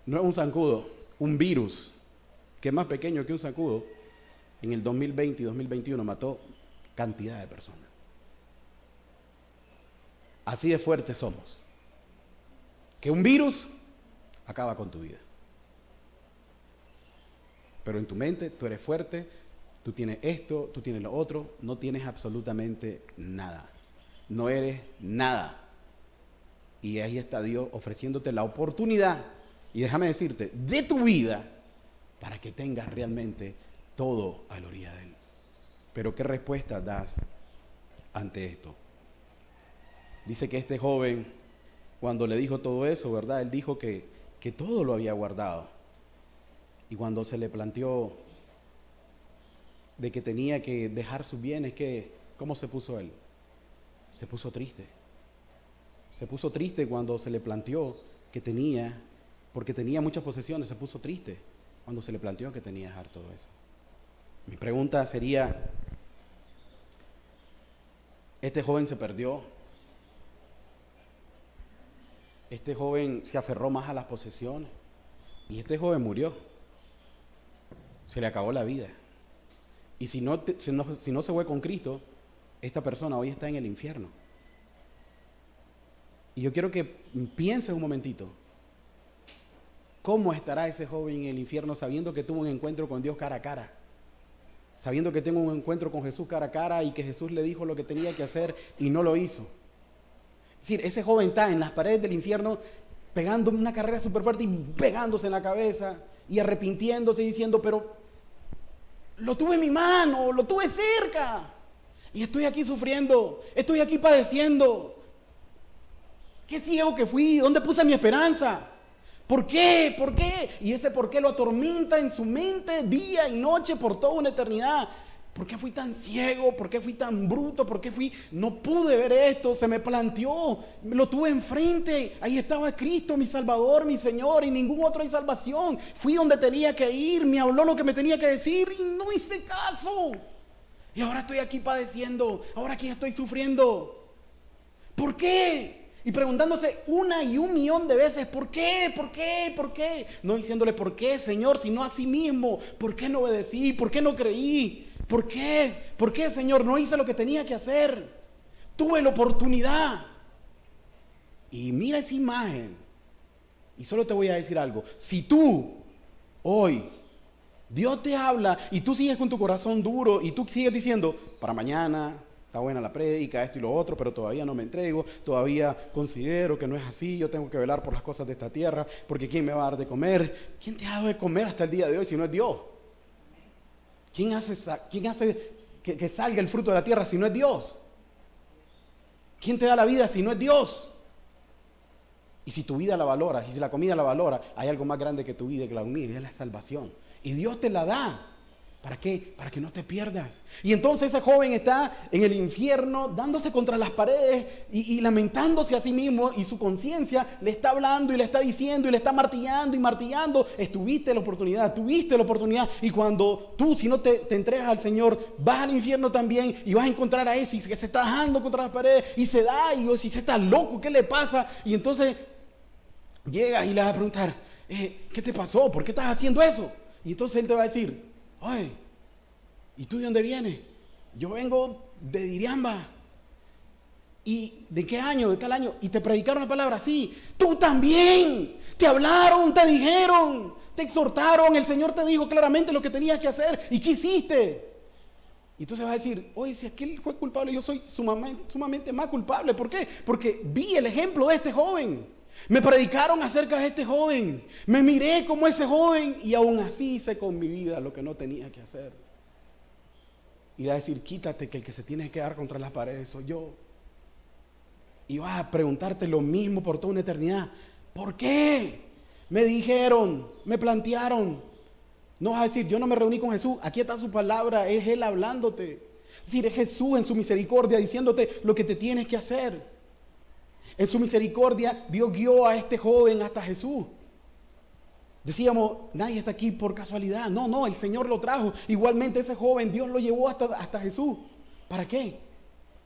No es un zancudo, un virus que es más pequeño que un zancudo. En el 2020 y 2021 mató cantidad de personas. Así de fuertes somos. Que un virus acaba con tu vida. Pero en tu mente tú eres fuerte, tú tienes esto, tú tienes lo otro, no tienes absolutamente nada. No eres nada. Y ahí está Dios ofreciéndote la oportunidad, y déjame decirte, de tu vida, para que tengas realmente todo a la orilla de Él. Pero ¿qué respuesta das ante esto? Dice que este joven, cuando le dijo todo eso, ¿verdad? Él dijo que todo lo había guardado. Y cuando se le planteó de que tenía que dejar sus bienes, ¿cómo se puso él? Se puso triste. Se puso triste cuando se le planteó que tenía, porque tenía muchas posesiones, se puso triste cuando se le planteó que tenía que dejar todo eso. Mi pregunta sería, ¿este joven se perdió? Este joven se aferró más a las posesiones y este joven murió. Se le acabó la vida. Y si no se fue con Cristo, esta persona hoy está en el infierno. Y yo quiero que pienses un momentito. ¿Cómo estará ese joven en el infierno sabiendo que tuvo un encuentro con Dios cara a cara? Sabiendo que tuvo un encuentro con Jesús cara a cara y que Jesús le dijo lo que tenía que hacer y no lo hizo. Es decir, ese joven está en las paredes del infierno pegando una carrera súper fuerte y pegándose en la cabeza y arrepintiéndose y diciendo, pero lo tuve en mi mano, lo tuve cerca y estoy aquí sufriendo, estoy aquí padeciendo. ¿Qué ciego que fui? ¿Dónde puse mi esperanza? ¿Por qué? ¿Por qué? Y ese por qué lo atormenta en su mente día y noche por toda una eternidad. ¿Por qué fui tan ciego? ¿Por qué fui tan bruto? ¿Por qué no pude ver esto? Se me planteó, lo tuve enfrente. Ahí estaba Cristo, mi Salvador, mi Señor, y ningún otro hay salvación. Fui donde tenía que ir, me habló lo que me tenía que decir y no hice caso. Y ahora estoy aquí padeciendo, ahora aquí estoy sufriendo. ¿Por qué? Y preguntándose una y un millón de veces, ¿por qué? ¿Por qué? ¿Por qué? No diciéndole, ¿por qué, Señor? Sino a sí mismo, ¿por qué no obedecí? ¿Por qué no creí? ¿Por qué? ¿Por qué, Señor? No hice lo que tenía que hacer. Tuve la oportunidad. Y mira esa imagen. Y solo te voy a decir algo. Si tú, hoy, Dios te habla y tú sigues con tu corazón duro y tú sigues diciendo, para mañana, está buena la prédica, esto y lo otro, pero todavía no me entrego, todavía considero que no es así, yo tengo que velar por las cosas de esta tierra, porque ¿quién me va a dar de comer? ¿Quién te ha dado de comer hasta el día de hoy si no es Dios? ¿Quién hace que salga el fruto de la tierra si no es Dios? ¿Quién te da la vida si no es Dios? Y si tu vida la valoras, y si la comida la valora, hay algo más grande que tu vida y que la comida, y es la salvación. Y Dios te la da. ¿Para qué? Para que no te pierdas. Y entonces ese joven está en el infierno dándose contra las paredes y lamentándose a sí mismo, y su conciencia le está hablando y le está diciendo y le está martillando y martillando. Tuviste la oportunidad. Y cuando tú, si no te entregas al Señor, vas al infierno también y vas a encontrar a ese que se está dando contra las paredes y se da, y si se está loco, ¿qué le pasa? Y entonces llegas y le vas a preguntar, ¿qué te pasó? ¿Por qué estás haciendo eso? Y entonces él te va a decir, oye, ¿y tú de dónde vienes? Yo vengo de Diriamba. ¿Y de qué año? ¿De tal año? ¿Y te predicaron la palabra? Sí. Tú también. Te hablaron, te dijeron, te exhortaron. El Señor te dijo claramente lo que tenías que hacer. ¿Y qué hiciste? Y entonces vas a decir, oye, si aquel fue culpable, yo soy sumamente más culpable. ¿Por qué? Porque vi el ejemplo de este joven. Me predicaron acerca de este joven. Me miré como ese joven y aún así hice con mi vida lo que no tenía que hacer. Y va a decir, quítate, que el que se tiene que dar contra las paredes soy yo. Y vas a preguntarte lo mismo por toda una eternidad. ¿Por qué? Me dijeron, me plantearon. No vas a decir, yo no me reuní con Jesús. Aquí está su palabra, es Él hablándote. Es decir, es Jesús en su misericordia diciéndote lo que te tienes que hacer. En su misericordia, Dios guió a este joven hasta Jesús. Decíamos, nadie está aquí por casualidad. No, el Señor lo trajo. Igualmente ese joven, Dios lo llevó hasta Jesús. ¿Para qué?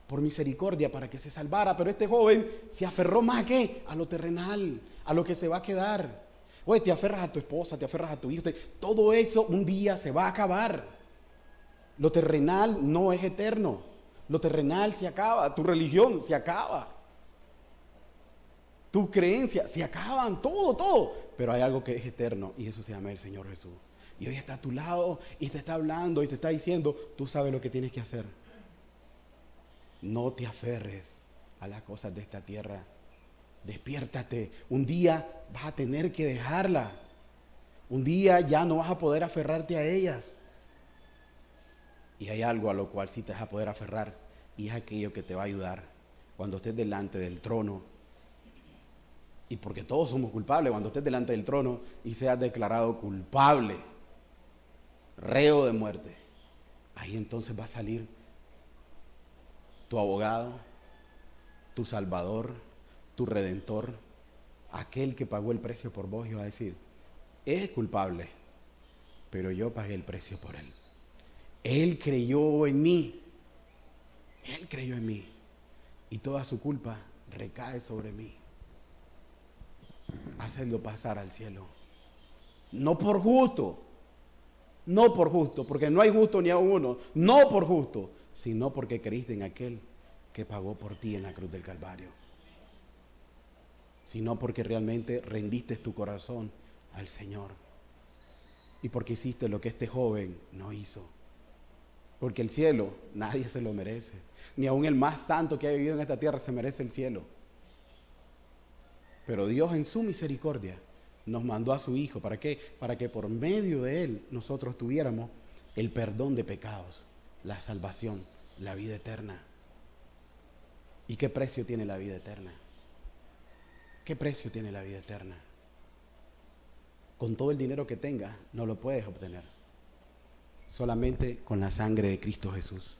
Por misericordia, para que se salvara. Pero este joven se aferró más a qué? A lo terrenal, a lo que se va a quedar. Oye, te aferras a tu esposa, te aferras a tu hijo. Todo eso un día se va a acabar. Lo terrenal no es eterno. Lo terrenal se acaba. Tu religión se acaba. Tus creencias se acaban, todo. Pero hay algo que es eterno y eso se llama el Señor Jesús. Y hoy está a tu lado y te está hablando y te está diciendo, tú sabes lo que tienes que hacer. No te aferres a las cosas de esta tierra. Despiértate. Un día vas a tener que dejarla. Un día ya no vas a poder aferrarte a ellas. Y hay algo a lo cual sí te vas a poder aferrar, y es aquello que te va a ayudar cuando estés delante del trono. Y porque todos somos culpables, cuando estés delante del trono y seas declarado culpable, reo de muerte, ahí entonces va a salir tu abogado, tu salvador, tu redentor, aquel que pagó el precio por vos, y va a decir, es culpable, pero yo pagué el precio por él. Él creyó en mí, y toda su culpa recae sobre mí. Hacerlo pasar al cielo. No por justo, porque no hay justo ni a uno, no por justo, sino porque creíste en aquel que pagó por ti en la cruz del Calvario. Sino porque realmente rendiste tu corazón al Señor. Y porque hiciste lo que este joven no hizo. Porque el cielo nadie se lo merece. Ni aun el más santo que ha vivido en esta tierra se merece el cielo. Pero Dios en su misericordia nos mandó a su Hijo. ¿Para qué? Para que por medio de Él nosotros tuviéramos el perdón de pecados, la salvación, la vida eterna. ¿Y qué precio tiene la vida eterna? ¿Qué precio tiene la vida eterna? Con todo el dinero que tengas no lo puedes obtener. Solamente con la sangre de Cristo Jesús.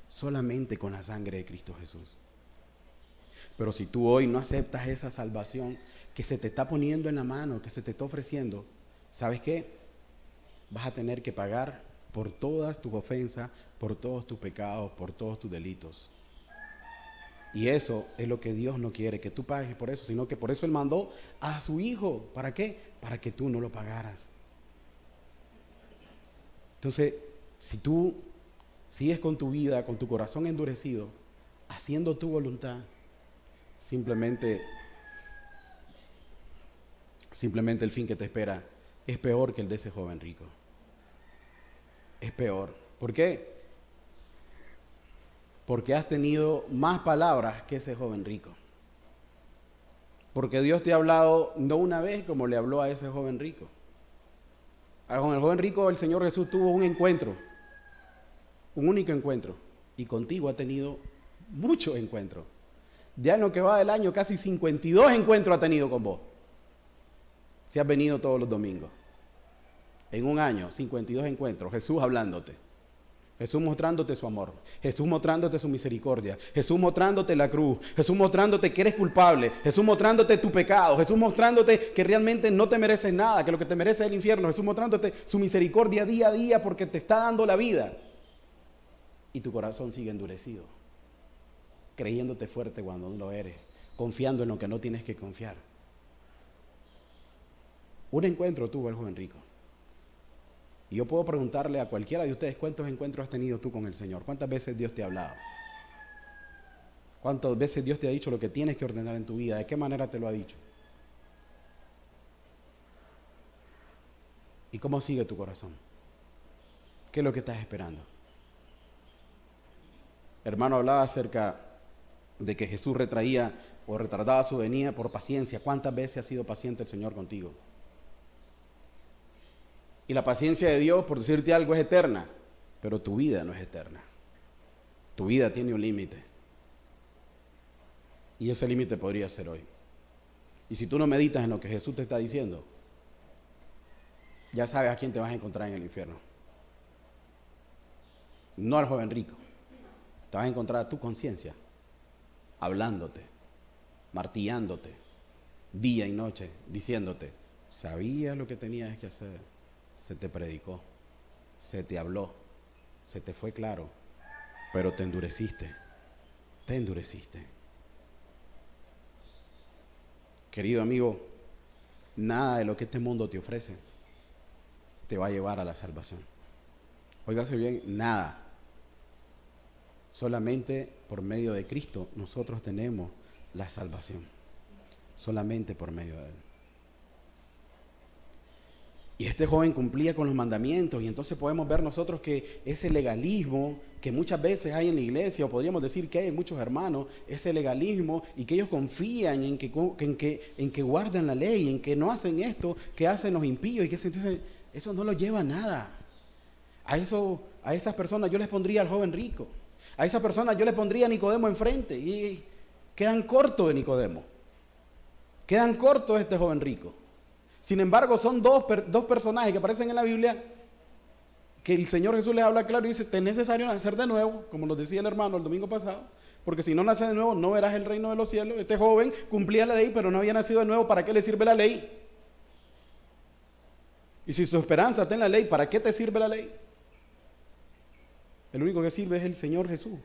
Solamente con la sangre de Cristo Jesús. Pero si tú hoy no aceptas esa salvación que se te está poniendo en la mano, que se te está ofreciendo, ¿sabes qué? Vas a tener que pagar por todas tus ofensas, por todos tus pecados, por todos tus delitos. Y eso es lo que Dios no quiere, que tú pagues por eso, sino que por eso Él mandó a su Hijo. ¿Para qué? Para que tú no lo pagaras. Entonces, si tú sigues con tu vida, con tu corazón endurecido, haciendo tu voluntad, simplemente el fin que te espera es peor que el de ese joven rico. Es peor. ¿Por qué? Porque has tenido más palabras que ese joven rico. Porque Dios te ha hablado no una vez como le habló a ese joven rico. Con el joven rico el Señor Jesús tuvo un encuentro, un único encuentro, y contigo ha tenido muchos encuentros. Ya en lo que va del año, casi 52 encuentros ha tenido con vos. Si has venido todos los domingos. En un año, 52 encuentros, Jesús hablándote. Jesús mostrándote su amor, Jesús mostrándote su misericordia, Jesús mostrándote la cruz, Jesús mostrándote que eres culpable, Jesús mostrándote tu pecado, Jesús mostrándote que realmente no te mereces nada, que lo que te merece es el infierno, Jesús mostrándote su misericordia día a día porque te está dando la vida. Y tu corazón sigue endurecido, creyéndote fuerte cuando no lo eres, confiando en lo que no tienes que confiar. Un encuentro tuvo el joven rico. Y yo puedo preguntarle a cualquiera de ustedes, ¿cuántos encuentros has tenido tú con el Señor? ¿Cuántas veces Dios te ha hablado? ¿Cuántas veces Dios te ha dicho lo que tienes que ordenar en tu vida? ¿De qué manera te lo ha dicho? ¿Y cómo sigue tu corazón? ¿Qué es lo que estás esperando? Hermano, hablaba acerca de que Jesús retraía o retardaba su venida por paciencia. ¿Cuántas veces ha sido paciente el Señor contigo? Y la paciencia de Dios, por decirte algo, es eterna, pero tu vida no es eterna. Tu vida tiene un límite. Y ese límite podría ser hoy. Y si tú no meditas en lo que Jesús te está diciendo, ya sabes a quién te vas a encontrar en el infierno. No al joven rico. Te vas a encontrar a tu conciencia, hablándote, martillándote, día y noche, diciéndote, sabías lo que tenías que hacer. Se te predicó, se te habló, se te fue claro, pero te endureciste, te endureciste. Querido amigo, nada de lo que este mundo te ofrece te va a llevar a la salvación. Óigase bien, nada. Solamente por medio de Cristo nosotros tenemos la salvación. Solamente por medio de Él. Y este joven cumplía con los mandamientos, y entonces podemos ver nosotros que ese legalismo que muchas veces hay en la iglesia, o podríamos decir que hay muchos hermanos, ese legalismo, y que ellos confían en que guardan la ley, en que no hacen esto, que hacen los impíos, y que entonces, eso no los lleva a nada. A esas personas yo les pondría al joven rico, a esas personas yo les pondría a Nicodemo enfrente, y quedan cortos de Nicodemo, quedan cortos de este joven rico. Sin embargo, son dos personajes que aparecen en la Biblia que el Señor Jesús les habla claro y dice, te es necesario nacer de nuevo, como nos decía el hermano el domingo pasado, porque si no naces de nuevo no verás el reino de los cielos. Este joven cumplía la ley, pero no había nacido de nuevo. ¿Para qué le sirve la ley? Y si su esperanza está en la ley, ¿para qué te sirve la ley? El único que sirve es el Señor Jesús.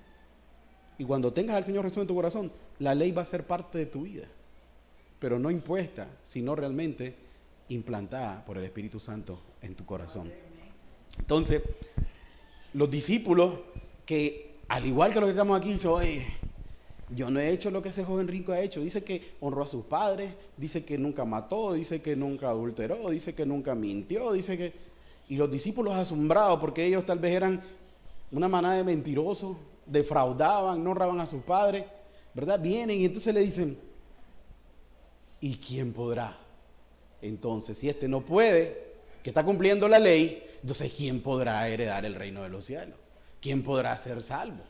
Y cuando tengas al Señor Jesús en tu corazón, la ley va a ser parte de tu vida, pero no impuesta, sino realmente implantada por el Espíritu Santo en tu corazón. Entonces, los discípulos que, al igual que los que estamos aquí, dicen, oye, yo no he hecho lo que ese joven rico ha hecho. Dice que honró a sus padres, dice que nunca mató, dice que nunca adulteró, dice que nunca mintió, dice que... Y los discípulos asombrados, porque ellos tal vez eran una manada de mentirosos, defraudaban, no honraban a sus padres, ¿verdad? Vienen y entonces le dicen, ¿y quién podrá? Entonces, si este no puede, que está cumpliendo la ley, entonces ¿quién podrá heredar el reino de los cielos? ¿Quién podrá ser salvo?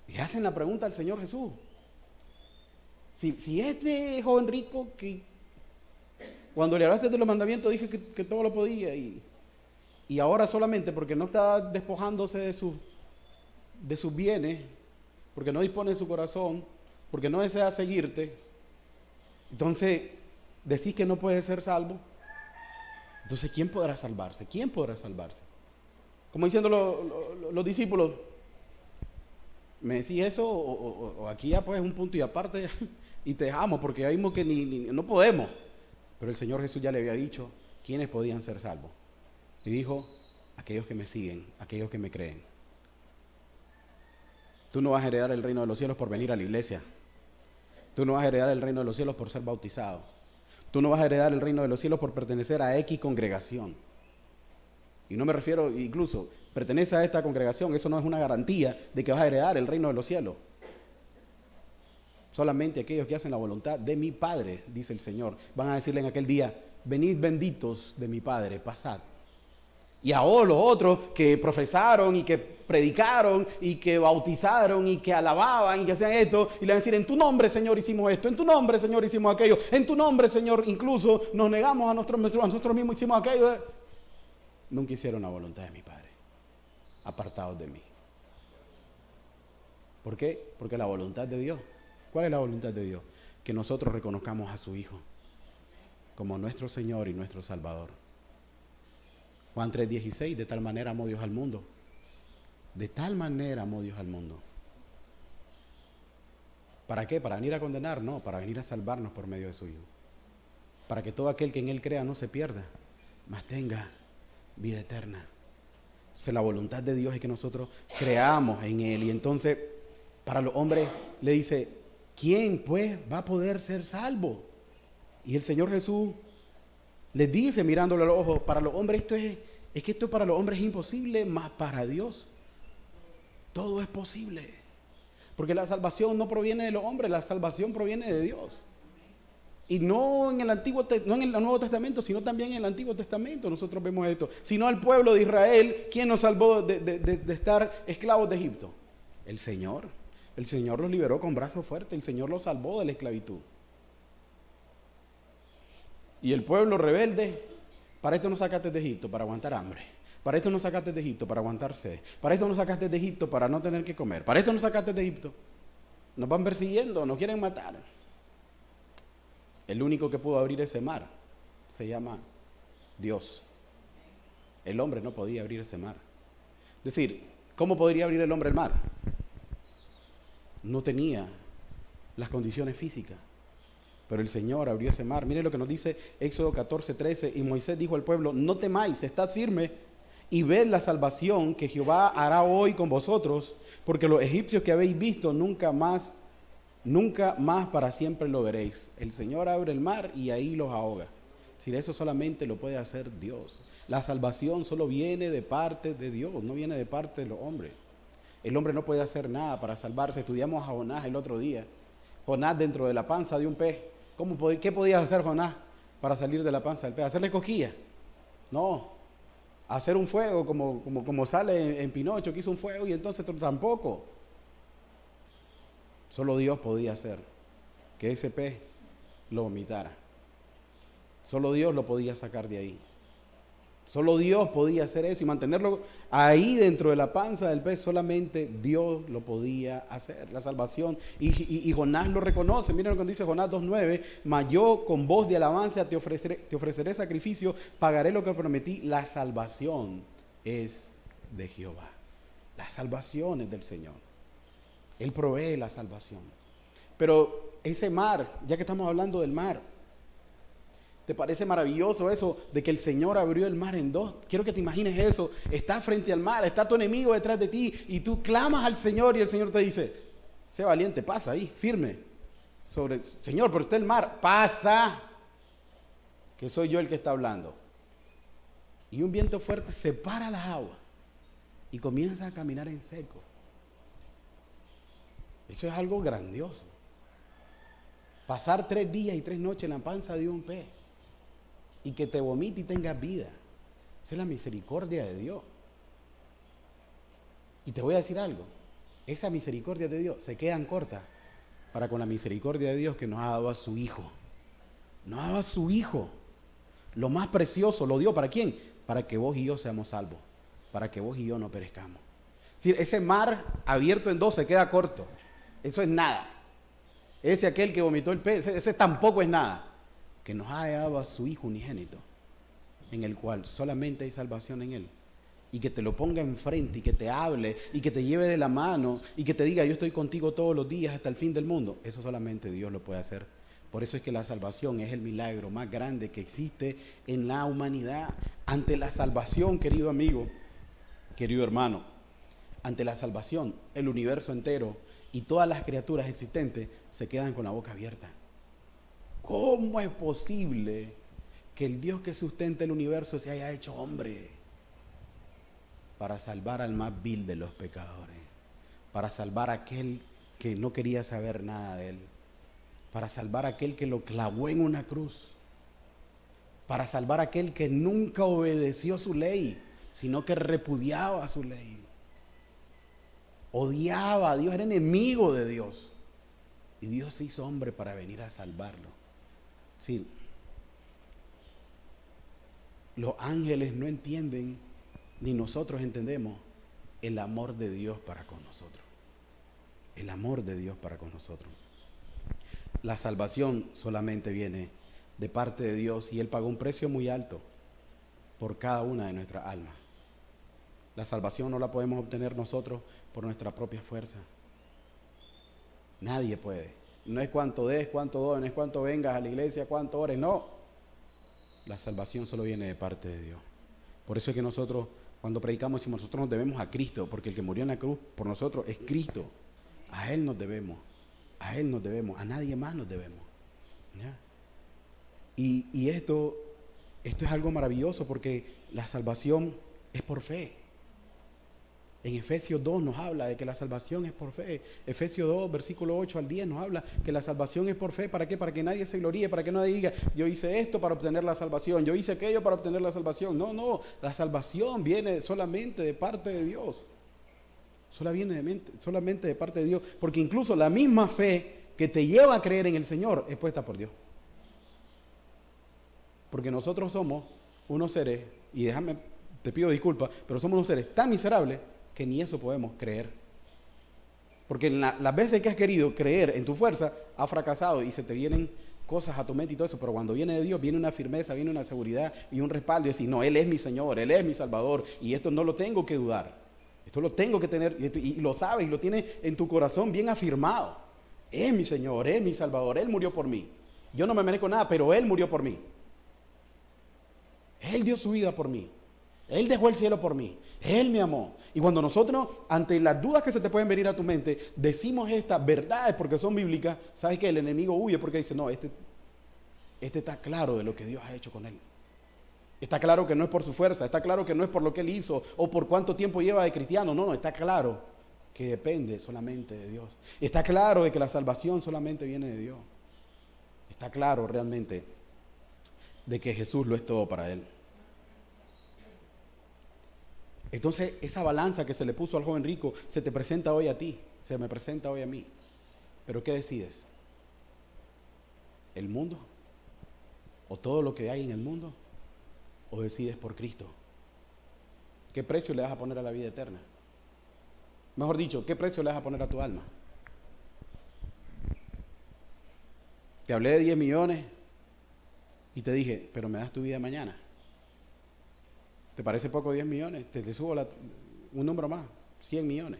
Y hacen la pregunta al Señor Jesús. Si este joven rico que cuando le hablaste de los mandamientos dije que todo lo podía y ahora solamente porque no está despojándose de sus bienes, porque no dispone de su corazón, porque no desea seguirte, entonces decís que no puede ser salvo. Entonces, ¿quién podrá salvarse? ¿Quién podrá salvarse? Como diciendo los discípulos, ¿me decís eso? O aquí ya pues un punto y aparte y te dejamos porque ya vimos que no podemos. Pero el Señor Jesús ya le había dicho quiénes podían ser salvos. Y dijo, aquellos que me siguen, aquellos que me creen. Tú no vas a heredar el reino de los cielos por venir a la iglesia. Tú no vas a heredar el reino de los cielos por ser bautizado. Tú no vas a heredar el reino de los cielos por pertenecer a X congregación. Y no me refiero, incluso, pertenece a esta congregación, eso no es una garantía de que vas a heredar el reino de los cielos. Solamente aquellos que hacen la voluntad de mi Padre, dice el Señor, van a decirle en aquel día, venid benditos de mi Padre, pasad. Y ahora los otros que profesaron y que predicaron y que bautizaron y que alababan y que hacían esto, y le van a decir, en tu nombre, Señor, hicimos esto, en tu nombre, Señor, hicimos aquello, en tu nombre, Señor, incluso nos negamos a nosotros mismos, hicimos aquello. nunca hicieron la voluntad de mi Padre, apartados de mí. ¿Por qué? Porque la voluntad de Dios, ¿cuál es la voluntad de Dios? Que nosotros reconozcamos a su Hijo como nuestro Señor y nuestro Salvador. Juan 3:16, de tal manera amó Dios al mundo. De tal manera amó Dios al mundo. ¿Para qué? ¿Para venir a condenar? No, para venir a salvarnos por medio de su Hijo. Para que todo aquel que en Él crea no se pierda, mas tenga vida eterna. Entonces la voluntad de Dios es que nosotros creamos en Él. Y entonces para los hombres le dice, ¿quién pues va a poder ser salvo? Y el Señor Jesús les dice mirándole a los ojos, para los hombres es que esto para los hombres es imposible, mas para Dios todo es posible. Porque la salvación no proviene de los hombres, la salvación proviene de Dios. Y no en el Nuevo Testamento, sino también en el Antiguo Testamento nosotros vemos esto. Sino al pueblo de Israel, ¿quién nos salvó de estar esclavos de Egipto? El Señor. El Señor los liberó con brazo fuerte, el Señor los salvó de la esclavitud. Y el pueblo rebelde, para esto nos sacaste de Egipto, para aguantar hambre. Para esto nos sacaste de Egipto, para aguantar sed. Para esto nos sacaste de Egipto, para no tener que comer. Para esto nos sacaste de Egipto. Nos van persiguiendo, nos quieren matar. El único que pudo abrir ese mar se llama Dios. El hombre no podía abrir ese mar. Es decir, ¿cómo podría abrir el hombre el mar? No tenía las condiciones físicas. Pero el Señor abrió ese mar. Mire lo que nos dice Éxodo 14:13. Y Moisés dijo al pueblo, no temáis, estad firme y ved la salvación que Jehová hará hoy con vosotros, porque los egipcios que habéis visto nunca más para siempre lo veréis. El Señor abre el mar y ahí los ahoga. Si eso solamente lo puede hacer Dios. La salvación solo viene de parte de Dios, no viene de parte de los hombres. El hombre no puede hacer nada para salvarse. Estudiamos a Jonás el otro día. Jonás dentro de la panza de un pez. ¿Qué podía hacer Jonás para salir de la panza del pez? ¿Hacerle cosquillas? No. Hacer un fuego como sale en Pinocho, que hizo un fuego y entonces tampoco. Solo Dios podía hacer que ese pez lo vomitara. Solo Dios lo podía sacar de ahí. Solo Dios podía hacer eso y mantenerlo ahí dentro de la panza del pez. Solamente Dios lo podía hacer, la salvación. Y Jonás lo reconoce. Miren lo que dice Jonás 2:9. Mas yo con voz de alabanza te ofreceré sacrificio, pagaré lo que prometí. La salvación es de Jehová. La salvación es del Señor. Él provee la salvación. Pero ese mar, ya que estamos hablando del mar, ¿te parece maravilloso eso de que el Señor abrió el mar en dos? Quiero que te imagines eso. Estás frente al mar, está tu enemigo detrás de ti y tú clamas al Señor y el Señor te dice, sé valiente, pasa ahí, firme. Señor, pero está el mar, pasa, que soy yo el que está hablando. Y un viento fuerte separa las aguas y comienza a caminar en seco. Eso es algo grandioso. Pasar 3 días y 3 noches en la panza de un pez y que te vomite y tengas vida. Esa es la misericordia de Dios. Y te voy a decir algo. Esa misericordia de Dios se quedan cortas para con la misericordia de Dios que nos ha dado a su Hijo. Nos ha dado a su Hijo. Lo más precioso lo dio ¿para quién? Para que vos y yo seamos salvos. Para que vos y yo no perezcamos. Es decir, ese mar abierto en dos se queda corto. Eso es nada. Ese aquel que vomitó el pez, ese tampoco es nada. Que nos ha dado a su Hijo unigénito, en el cual solamente hay salvación en Él. Y que te lo ponga enfrente, y que te hable, y que te lleve de la mano, y que te diga, yo estoy contigo todos los días hasta el fin del mundo. Eso solamente Dios lo puede hacer. Por eso es que la salvación es el milagro más grande que existe en la humanidad. Ante la salvación, querido amigo, querido hermano, ante la salvación, el universo entero y todas las criaturas existentes se quedan con la boca abierta. ¿Cómo es posible que el Dios que sustenta el universo se haya hecho hombre para salvar al más vil de los pecadores, para salvar a aquel que no quería saber nada de él, para salvar a aquel que lo clavó en una cruz, para salvar a aquel que nunca obedeció su ley, sino que repudiaba su ley? Odiaba a Dios, era enemigo de Dios. Y Dios se hizo hombre para venir a salvarlo. Sí. Los ángeles no entienden, ni nosotros entendemos el amor de Dios para con nosotros. El amor de Dios para con nosotros. La salvación solamente viene de parte de Dios y Él pagó un precio muy alto por cada una de nuestras almas. La salvación no la podemos obtener nosotros por nuestra propia fuerza. Nadie puede. No es cuánto des, cuánto dones, cuánto vengas a la iglesia, cuánto ores, no. La salvación solo viene de parte de Dios. Por eso es que nosotros, cuando predicamos, decimos, nosotros nos debemos a Cristo, porque el que murió en la cruz por nosotros es Cristo. A Él nos debemos, a Él nos debemos, a nadie más nos debemos. ¿Ya? Y esto es algo maravilloso, porque la salvación es por fe. En Efesios 2 nos habla de que la salvación es por fe. Efesios 2, versículo 8 al 10 nos habla que la salvación es por fe. ¿Para qué? Para que nadie se gloríe, para que nadie diga, yo hice esto para obtener la salvación, yo hice aquello para obtener la salvación. No, la salvación viene solamente de parte de Dios. Solamente de parte de Dios. Porque incluso la misma fe que te lleva a creer en el Señor es puesta por Dios. Porque nosotros somos unos seres, y te pido disculpas, pero somos unos seres tan miserables que ni eso podemos creer. Porque las veces que has querido creer en tu fuerza, has fracasado y se te vienen cosas a tu mente y todo eso, pero cuando viene de Dios, viene una firmeza, viene una seguridad y un respaldo y decir, no, Él es mi Señor, Él es mi Salvador y esto no lo tengo que dudar, esto lo tengo que tener y lo sabes y lo tienes en tu corazón bien afirmado. Es mi Señor, es mi Salvador, Él murió por mí. Yo no me merezco nada, pero Él murió por mí. Él dio su vida por mí. Él dejó el cielo por mí. Él me amó. Y cuando nosotros, ante las dudas que se te pueden venir a tu mente, decimos estas verdades porque son bíblicas, ¿sabes qué? El enemigo huye porque dice, no, este está claro de lo que Dios ha hecho con él. Está claro que no es por su fuerza, está claro que no es por lo que él hizo o por cuánto tiempo lleva de cristiano. No, está claro que depende solamente de Dios. Está claro de que la salvación solamente viene de Dios. Está claro realmente de que Jesús lo es todo para él. Entonces, esa balanza que se le puso al joven rico se te presenta hoy a ti, se me presenta hoy a mí. ¿Pero qué decides? ¿El mundo? ¿O todo lo que hay en el mundo? ¿O decides por Cristo? ¿Qué precio le vas a poner a la vida eterna? Mejor dicho, ¿qué precio le vas a poner a tu alma? Te hablé de 10 millones y te dije, pero me das tu vida mañana. ¿Te parece poco 10 millones? Te subo un número más, 100 millones.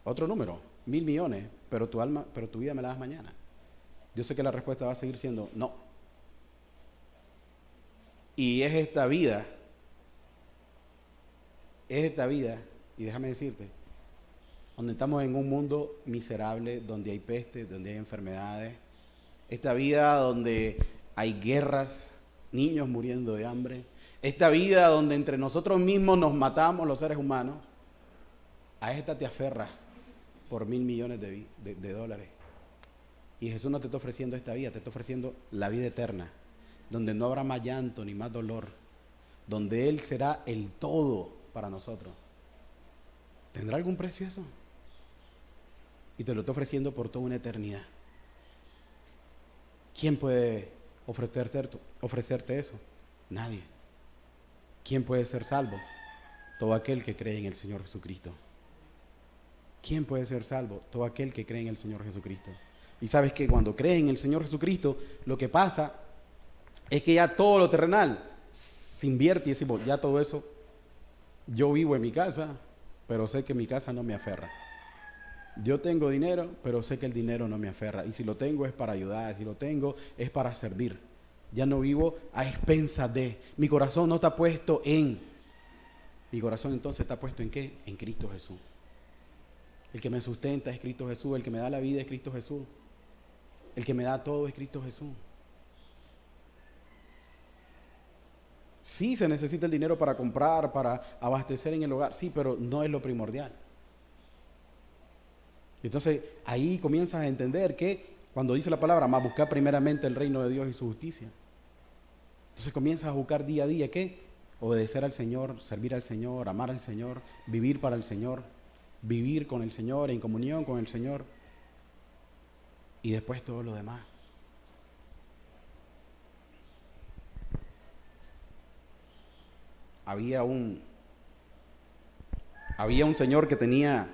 Otro número, 1000 millones, pero tu vida me la das mañana. Yo sé que la respuesta va a seguir siendo no. Y es esta vida, y déjame decirte, donde estamos en un mundo miserable, donde hay peste, donde hay enfermedades, esta vida donde hay guerras, niños muriendo de hambre, esta vida donde entre nosotros mismos nos matamos los seres humanos, a esta te aferras por 1000 millones de dólares. Y Jesús no te está ofreciendo esta vida, te está ofreciendo la vida eterna, donde no habrá más llanto ni más dolor, donde Él será el todo para nosotros. ¿Tendrá algún precio eso? Y te lo está ofreciendo por toda una eternidad. ¿Quién puede ofrecerte eso? Nadie. ¿Quién puede ser salvo? Todo aquel que cree en el Señor Jesucristo. ¿Quién puede ser salvo? Todo aquel que cree en el Señor Jesucristo. Y sabes que cuando crees en el Señor Jesucristo, lo que pasa es que ya todo lo terrenal se invierte y decimos, ya todo eso, yo vivo en mi casa, pero sé que mi casa no me aferra. Yo tengo dinero, pero sé que el dinero no me aferra. Y si lo tengo es para ayudar, si lo tengo es para servir. Ya no vivo a expensas de. Mi corazón no está puesto en. Mi corazón entonces está puesto en ¿qué? En Cristo Jesús. El que me sustenta es Cristo Jesús. El que me da la vida es Cristo Jesús. El que me da todo es Cristo Jesús. Sí se necesita el dinero para comprar, para abastecer en el hogar. Sí, pero no es lo primordial. Entonces ahí comienzas a entender que cuando dice la palabra, más buscar primeramente el reino de Dios y su justicia. Entonces comienzas a buscar día a día, ¿qué? Obedecer al Señor, servir al Señor, amar al Señor, vivir para el Señor, vivir con el Señor, en comunión con el Señor. Y después todo lo demás. había un señor que tenía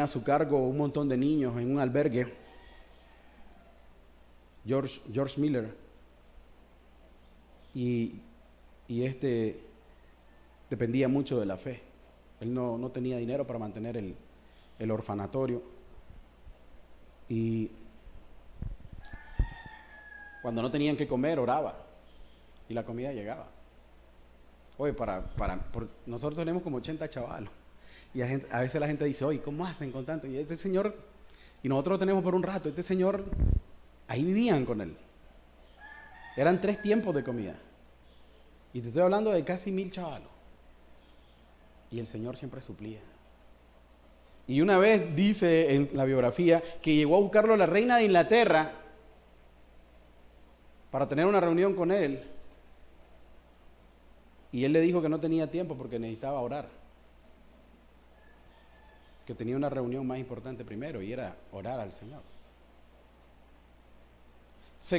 a su cargo un montón de niños en un albergue, George Miller, y dependía mucho de la fe. Él no tenía dinero para mantener el orfanatorio, y cuando no tenían que comer, oraba, y la comida llegaba. Oye, nosotros tenemos como 80 chavalos, y a veces la gente dice, oye, ¿cómo hacen con tanto? Y este señor, y nosotros lo tenemos por un rato, este señor, ahí vivían con él. Eran 3 tiempos de comida. Y te estoy hablando de casi 1000 chavalos. Y el Señor siempre suplía. Y una vez dice en la biografía que llegó a buscarlo la reina de Inglaterra para tener una reunión con él. Y él le dijo que no tenía tiempo porque necesitaba orar. Que tenía una reunión más importante primero, y era orar al Señor.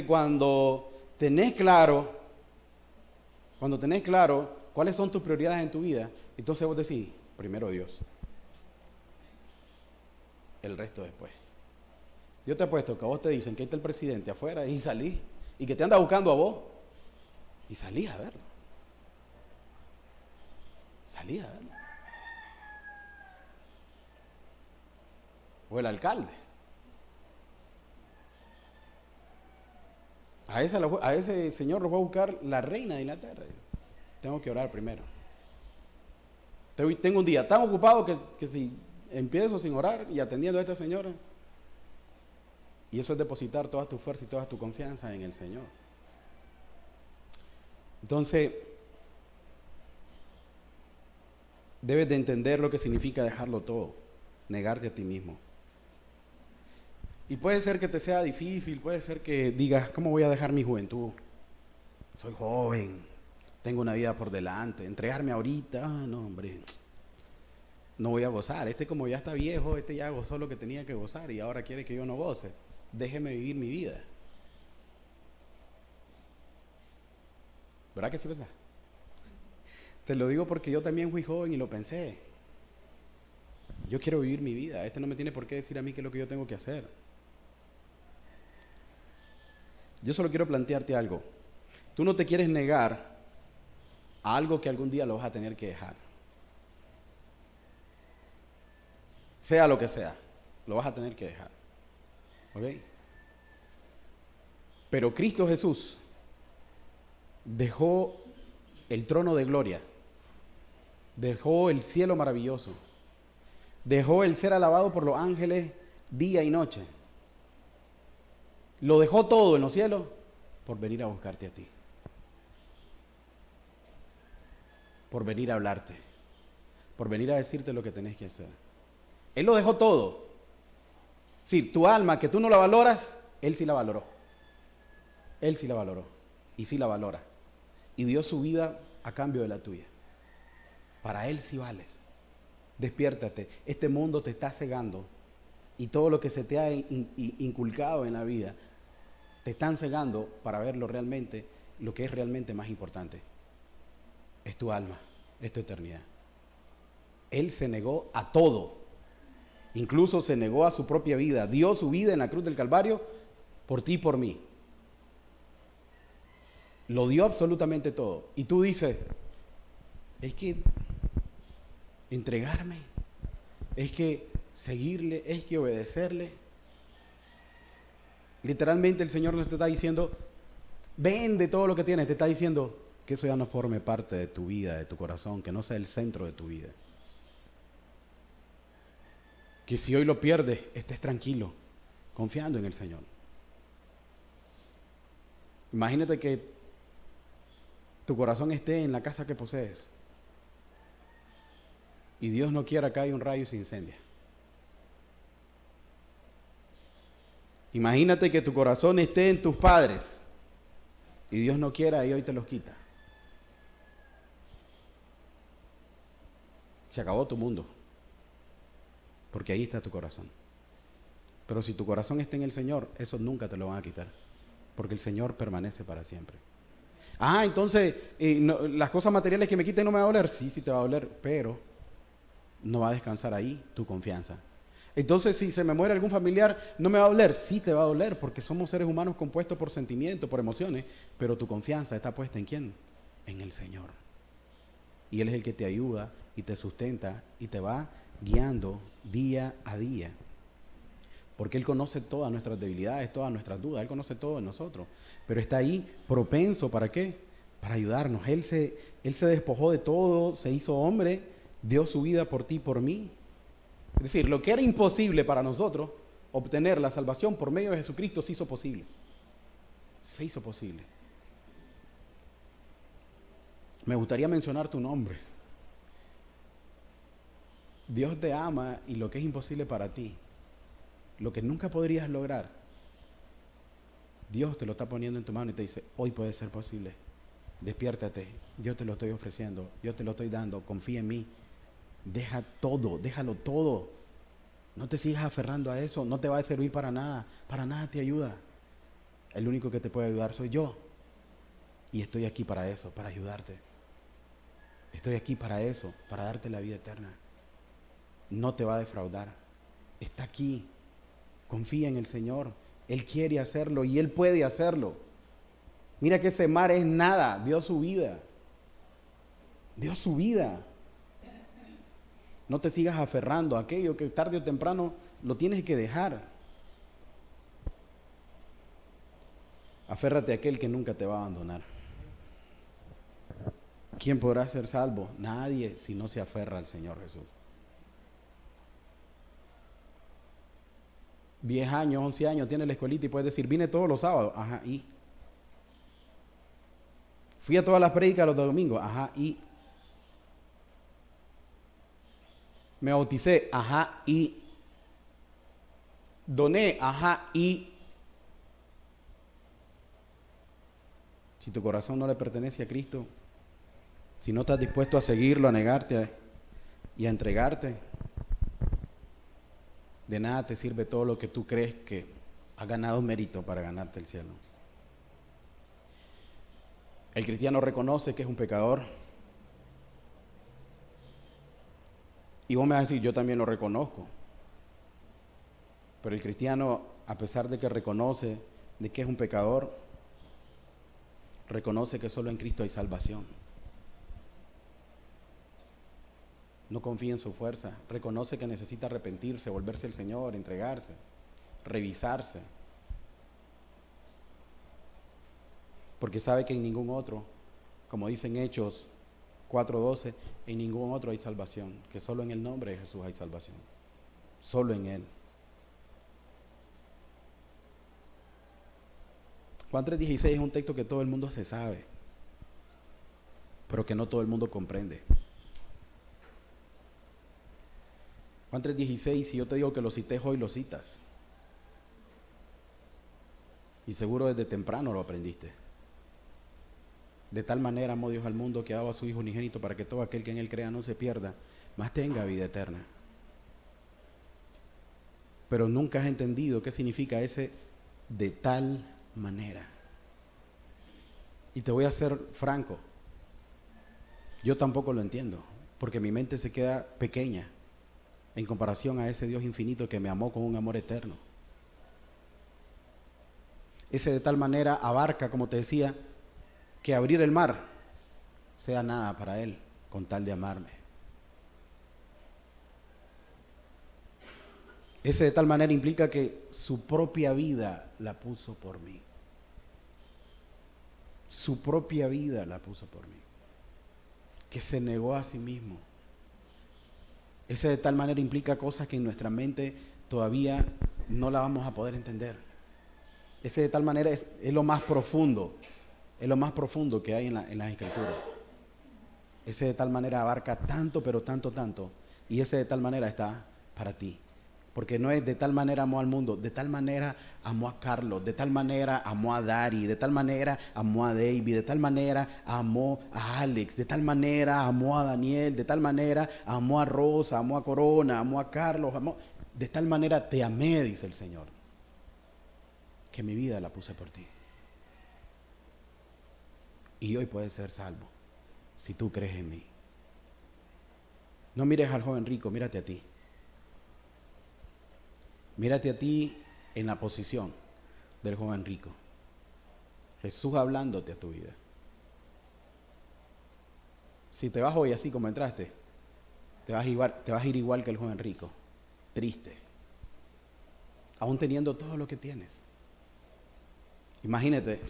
Cuando tenés claro cuáles son tus prioridades en tu vida, entonces vos decís, primero Dios, el resto después. Yo te apuesto que a vos te dicen que ahí está el presidente afuera y salís, y que te anda buscando a vos, y salís a verlo. Salís a verlo. O el alcalde. A ese señor lo va a buscar la reina de Inglaterra. Tengo que orar primero. Tengo un día tan ocupado que si empiezo sin orar y atendiendo a esta señora, y eso es depositar toda tu fuerza y toda tu confianza en el Señor. Entonces, debes de entender lo que significa dejarlo todo, negarte a ti mismo. Y puede ser que te sea difícil, puede ser que digas, ¿cómo voy a dejar mi juventud? Soy joven, tengo una vida por delante, entregarme ahorita, no hombre, no voy a gozar. Como ya está viejo, ya gozó lo que tenía que gozar y ahora quiere que yo no goce. Déjeme vivir mi vida. ¿Verdad que sí, verdad? Te lo digo porque yo también fui joven y lo pensé. Yo quiero vivir mi vida, no me tiene por qué decir a mí qué es lo que yo tengo que hacer. Yo solo quiero plantearte algo. Tú no te quieres negar a algo que algún día lo vas a tener que dejar. Sea lo que sea, lo vas a tener que dejar. ¿Ok? Pero Cristo Jesús dejó el trono de gloria, dejó el cielo maravilloso, dejó el ser alabado por los ángeles día y noche. Lo dejó todo en los cielos por venir a buscarte a ti, por venir a hablarte, por venir a decirte lo que tenés que hacer. Él lo dejó todo. Sí, tu alma, que tú no la valoras, Él sí la valoró. Él sí la valoró y sí la valora. Y dio su vida a cambio de la tuya. Para Él sí vales. Despiértate. Este mundo te está cegando y todo lo que se te ha inculcado en la vida te están cegando para ver lo que es realmente más importante. Es tu alma, es tu eternidad. Él se negó a todo. Incluso se negó a su propia vida. Dio su vida en la cruz del Calvario por ti y por mí. Lo dio absolutamente todo. Y tú dices, es que entregarme, es que seguirle, es que obedecerle. Literalmente el Señor nos está diciendo, vende todo lo que tienes. Te está diciendo que eso ya no forme parte de tu vida, de tu corazón, que no sea el centro de tu vida. Que si hoy lo pierdes, estés tranquilo, confiando en el Señor. Imagínate que tu corazón esté en la casa que posees y Dios no quiera que haya un rayo y se incendia. Imagínate que tu corazón esté en tus padres y Dios no quiera y hoy te los quita. Se acabó tu mundo, porque ahí está tu corazón. Pero si tu corazón está en el Señor, eso nunca te lo van a quitar, porque el Señor permanece para siempre. Entonces, las cosas materiales que me quiten no me va a doler. Sí, sí te va a doler, pero no va a descansar ahí tu confianza. Entonces, si se me muere algún familiar, ¿no me va a doler? Sí te va a doler, porque somos seres humanos compuestos por sentimientos, por emociones, pero tu confianza está puesta ¿en quién? En el Señor. Y Él es el que te ayuda y te sustenta y te va guiando día a día. Porque Él conoce todas nuestras debilidades, todas nuestras dudas, Él conoce todo en nosotros. Pero está ahí propenso, ¿para qué? Para ayudarnos. Él se despojó de todo, se hizo hombre, dio su vida por ti y por mí. Es decir, lo que era imposible para nosotros, obtener la salvación por medio de Jesucristo, se hizo posible. Se hizo posible. Me gustaría mencionar tu nombre. Dios te ama y lo que es imposible para ti, lo que nunca podrías lograr, Dios te lo está poniendo en tu mano y te dice, hoy puede ser posible. Despiértate, yo te lo estoy ofreciendo, yo te lo estoy dando, confía en mí. Deja todo, déjalo todo. No te sigas aferrando a eso, no te va a servir para nada te ayuda. El único que te puede ayudar soy yo. Y estoy aquí para eso, para ayudarte. Estoy aquí para eso, para darte la vida eterna. No te va a defraudar. Está aquí. Confía en el Señor. Él quiere hacerlo y Él puede hacerlo. Mira que ese mar es nada. Dio su vida. Dio su vida. No te sigas aferrando a aquello que tarde o temprano lo tienes que dejar. Aférrate a aquel que nunca te va a abandonar. ¿Quién podrá ser salvo? Nadie si no se aferra al Señor Jesús. 10 años, 11 años, tienes la escuelita y puedes decir, vine todos los sábados. Ajá, y. Fui a todas las prédicas los domingos. Ajá, y. Me bauticé. Ajá, y. Doné. Ajá, y. Si tu corazón no le pertenece a Cristo, si no estás dispuesto a seguirlo, a negarte y a entregarte, de nada te sirve todo lo que tú crees que has ganado mérito para ganarte el cielo. El cristiano reconoce que es un pecador. Y vos me vas a decir, yo también lo reconozco. Pero el cristiano, a pesar de que reconoce de que es un pecador, reconoce que solo en Cristo hay salvación. No confía en su fuerza. Reconoce que necesita arrepentirse, volverse al Señor, entregarse, revisarse. Porque sabe que en ningún otro, como dicen Hechos 4:12, en ningún otro hay salvación, que solo en el nombre de Jesús hay salvación. Solo en Él. Juan 3:16 es un texto que todo el mundo se sabe, pero que no todo el mundo comprende. Juan 3:16, si yo te digo que lo cité hoy, lo citas. Y seguro desde temprano lo aprendiste. De tal manera amó Dios al mundo que ha dado a su Hijo unigénito para que todo aquel que en Él crea no se pierda, mas tenga vida eterna. Pero nunca has entendido qué significa ese de tal manera. Y te voy a ser franco, yo tampoco lo entiendo, porque mi mente se queda pequeña en comparación a ese Dios infinito que me amó con un amor eterno. Ese de tal manera abarca, como te decía, que abrir el mar sea nada para Él, con tal de amarme. Ese de tal manera implica que su propia vida la puso por mí. Su propia vida la puso por mí. Que se negó a sí mismo. Ese de tal manera implica cosas que en nuestra mente todavía no la vamos a poder entender. Ese de tal manera es lo más profundo. Es lo más profundo que hay en las Escrituras. Ese de tal manera abarca tanto, pero tanto, tanto. Y ese de tal manera está para ti. Porque no es de tal manera amó al mundo, de tal manera amó a Carlos, de tal manera amó a Dari, de tal manera amó a David, de tal manera amó a Alex, de tal manera amó a Daniel, de tal manera amó a Rosa, amó a Corona, amó a Carlos, de tal manera te amé, dice el Señor, que mi vida la puse por ti. Y hoy puedes ser salvo si tú crees en mí. No mires al joven rico, mírate a ti. Mírate a ti en la posición del joven rico. Jesús hablándote a tu vida. Si te vas hoy así como entraste, te vas a ir igual que el joven rico, triste, aún teniendo todo lo que tienes. Imagínate,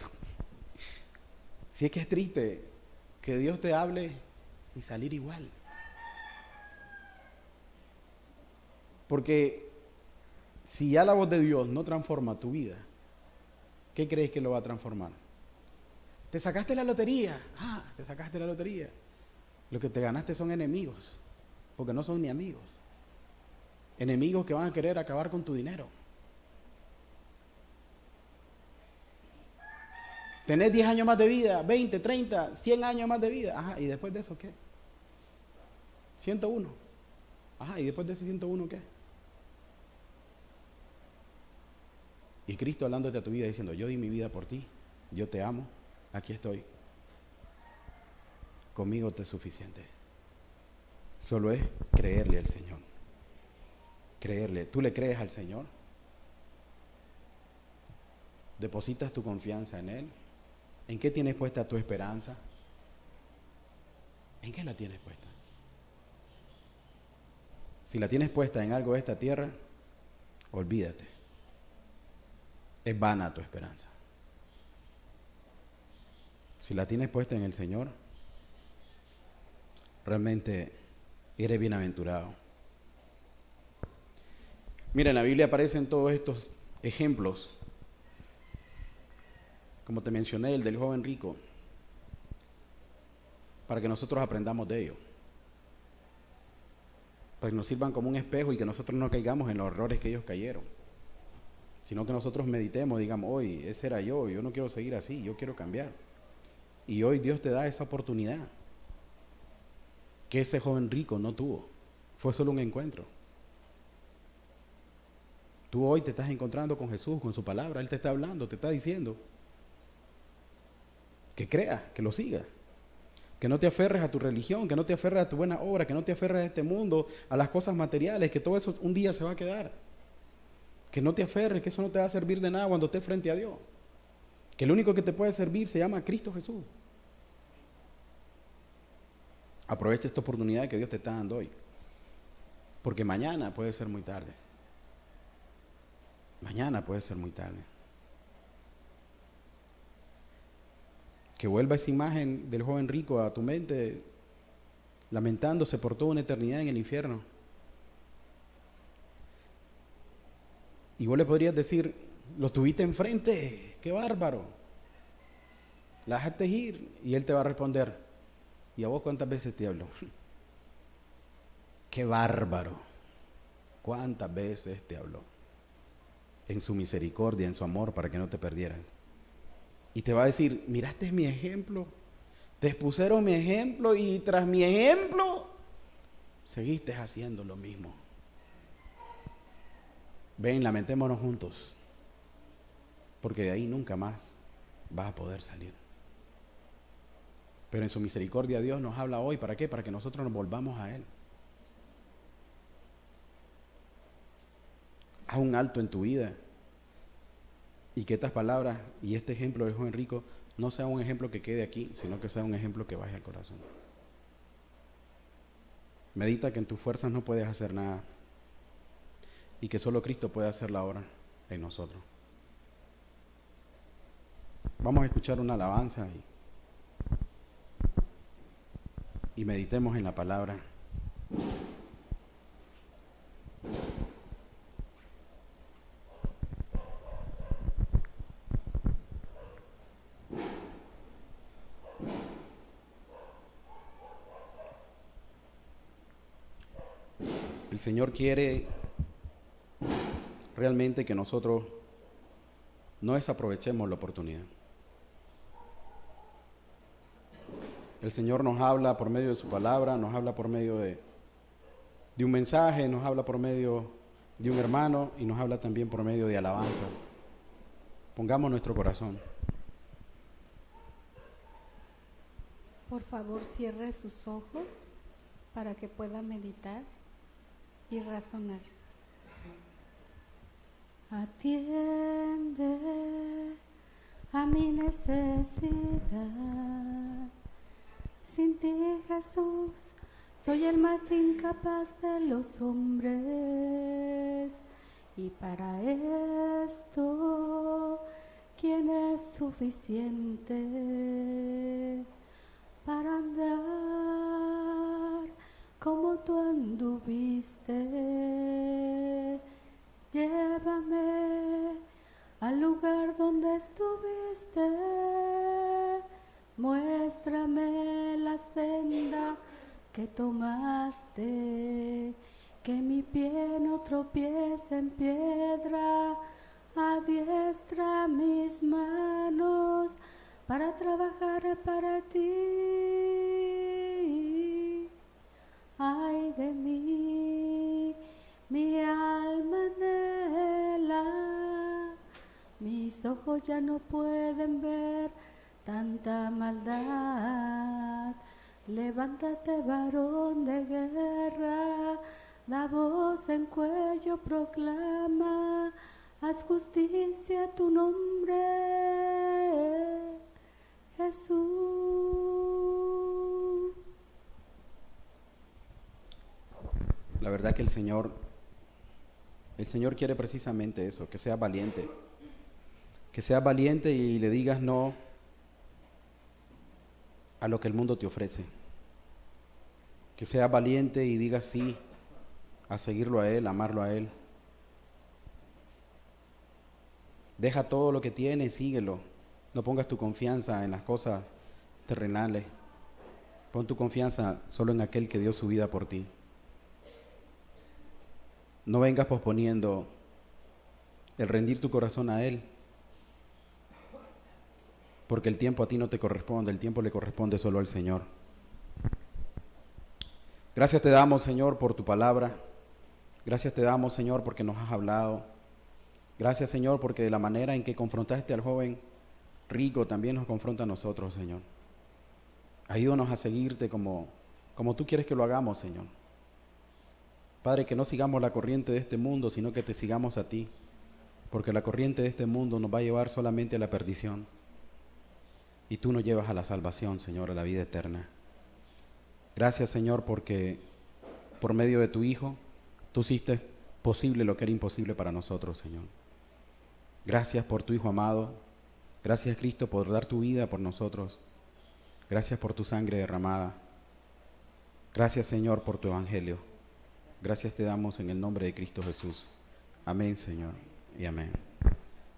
si es que es triste que Dios te hable y salir igual. Porque si ya la voz de Dios no transforma tu vida, ¿qué crees que lo va a transformar? Te sacaste la lotería. Te sacaste la lotería. Lo que te ganaste son enemigos, porque no son ni amigos. Enemigos que van a querer acabar con tu dinero. Tenés 10 años más de vida, 20, 30, 100 años más de vida. ¿Y después de eso qué? 101. ¿Y después de ese 101 qué? Y Cristo hablándote a tu vida diciendo, yo di mi vida por ti, yo te amo, aquí estoy. Conmigo te es suficiente. Solo es creerle al Señor. Creerle. ¿Tú le crees al Señor? ¿Depositas tu confianza en Él? ¿En qué tienes puesta tu esperanza? ¿En qué la tienes puesta? Si la tienes puesta en algo de esta tierra, olvídate. Es vana tu esperanza. Si la tienes puesta en el Señor, realmente eres bienaventurado. Mira, en la Biblia aparecen todos estos ejemplos. Como te mencioné, el del joven rico, para que nosotros aprendamos de ello. Para que nos sirvan como un espejo y que nosotros no caigamos en los errores que ellos cayeron. Sino que nosotros meditemos, digamos, hoy, ese era yo no quiero seguir así, yo quiero cambiar. Y hoy Dios te da esa oportunidad que ese joven rico no tuvo. Fue solo un encuentro. Tú hoy te estás encontrando con Jesús, con su palabra. Él te está hablando, te está diciendo que creas, que lo sigas. Que no te aferres a tu religión, que no te aferres a tu buena obra, que no te aferres a este mundo, a las cosas materiales, que todo eso un día se va a quedar. Que no te aferres, que eso no te va a servir de nada cuando estés frente a Dios. Que el único que te puede servir se llama Cristo Jesús. Aprovecha esta oportunidad que Dios te está dando hoy. Porque mañana puede ser muy tarde. Mañana puede ser muy tarde. Que vuelva esa imagen del joven rico a tu mente, lamentándose por toda una eternidad en el infierno. Y vos le podrías decir, lo tuviste enfrente, qué bárbaro. La dejaste ir. Y él te va a responder, ¿y a vos cuántas veces te habló? Qué bárbaro. ¿Cuántas veces te habló? En su misericordia, en su amor, para que no te perdieras. Y te va a decir, miraste mi ejemplo, te expusieron mi ejemplo y tras mi ejemplo, seguiste haciendo lo mismo. Ven, lamentémonos juntos, porque de ahí nunca más vas a poder salir. Pero en su misericordia Dios nos habla hoy, ¿para qué? Para que nosotros nos volvamos a Él. Haz un alto en tu vida y que estas palabras y este ejemplo del joven rico no sea un ejemplo que quede aquí, sino que sea un ejemplo que baje al corazón. Medita que en tus fuerzas no puedes hacer nada y que solo Cristo puede hacer la obra en nosotros. Vamos a escuchar una alabanza y meditemos en la palabra. El Señor quiere realmente que nosotros no desaprovechemos la oportunidad. El Señor nos habla por medio de su palabra, nos habla por medio de un mensaje, nos habla por medio de un hermano y nos habla también por medio de alabanzas. Pongamos nuestro corazón. Por favor, cierre sus ojos para que pueda meditar y razonar. Atiende a mi necesidad. Sin ti, Jesús, soy el más incapaz de los hombres. Y para esto, ¿quién es suficiente para andar como tú anduviste? Llévame al lugar donde estuviste, muéstrame la senda que tomaste, que mi pie no tropiece en piedra, adiestra mis manos para trabajar para ti. Ay de mí, mi alma anhela, mis ojos ya no pueden ver tanta maldad. Levántate, varón de guerra, da voz en cuello, proclama, haz justicia a tu nombre, Jesús. La verdad que el Señor quiere precisamente eso, que seas valiente. Que seas valiente y le digas no a lo que el mundo te ofrece. Que seas valiente y digas sí a seguirlo a Él, a amarlo a Él. Deja todo lo que tienes, síguelo. No pongas tu confianza en las cosas terrenales. Pon tu confianza solo en aquel que dio su vida por ti. No vengas posponiendo el rendir tu corazón a Él, porque el tiempo a ti no te corresponde, el tiempo le corresponde solo al Señor. Gracias te damos, Señor, por tu palabra. Gracias te damos, Señor, porque nos has hablado. Gracias, Señor, porque de la manera en que confrontaste al joven rico también nos confronta a nosotros, Señor. Ayúdanos a seguirte como tú quieres que lo hagamos, Señor. Padre, que no sigamos la corriente de este mundo, sino que te sigamos a ti, porque la corriente de este mundo nos va a llevar solamente a la perdición. Y tú nos llevas a la salvación, Señor, a la vida eterna. Gracias, Señor, porque por medio de tu Hijo, tú hiciste posible lo que era imposible para nosotros, Señor. Gracias por tu Hijo amado. Gracias, Cristo, por dar tu vida por nosotros. Gracias por tu sangre derramada. Gracias, Señor, por tu evangelio. Gracias te damos en el nombre de Cristo Jesús. Amén, Señor, y amén.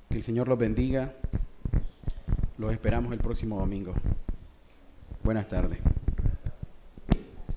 Que el Señor los bendiga. Los esperamos el próximo domingo. Buenas tardes.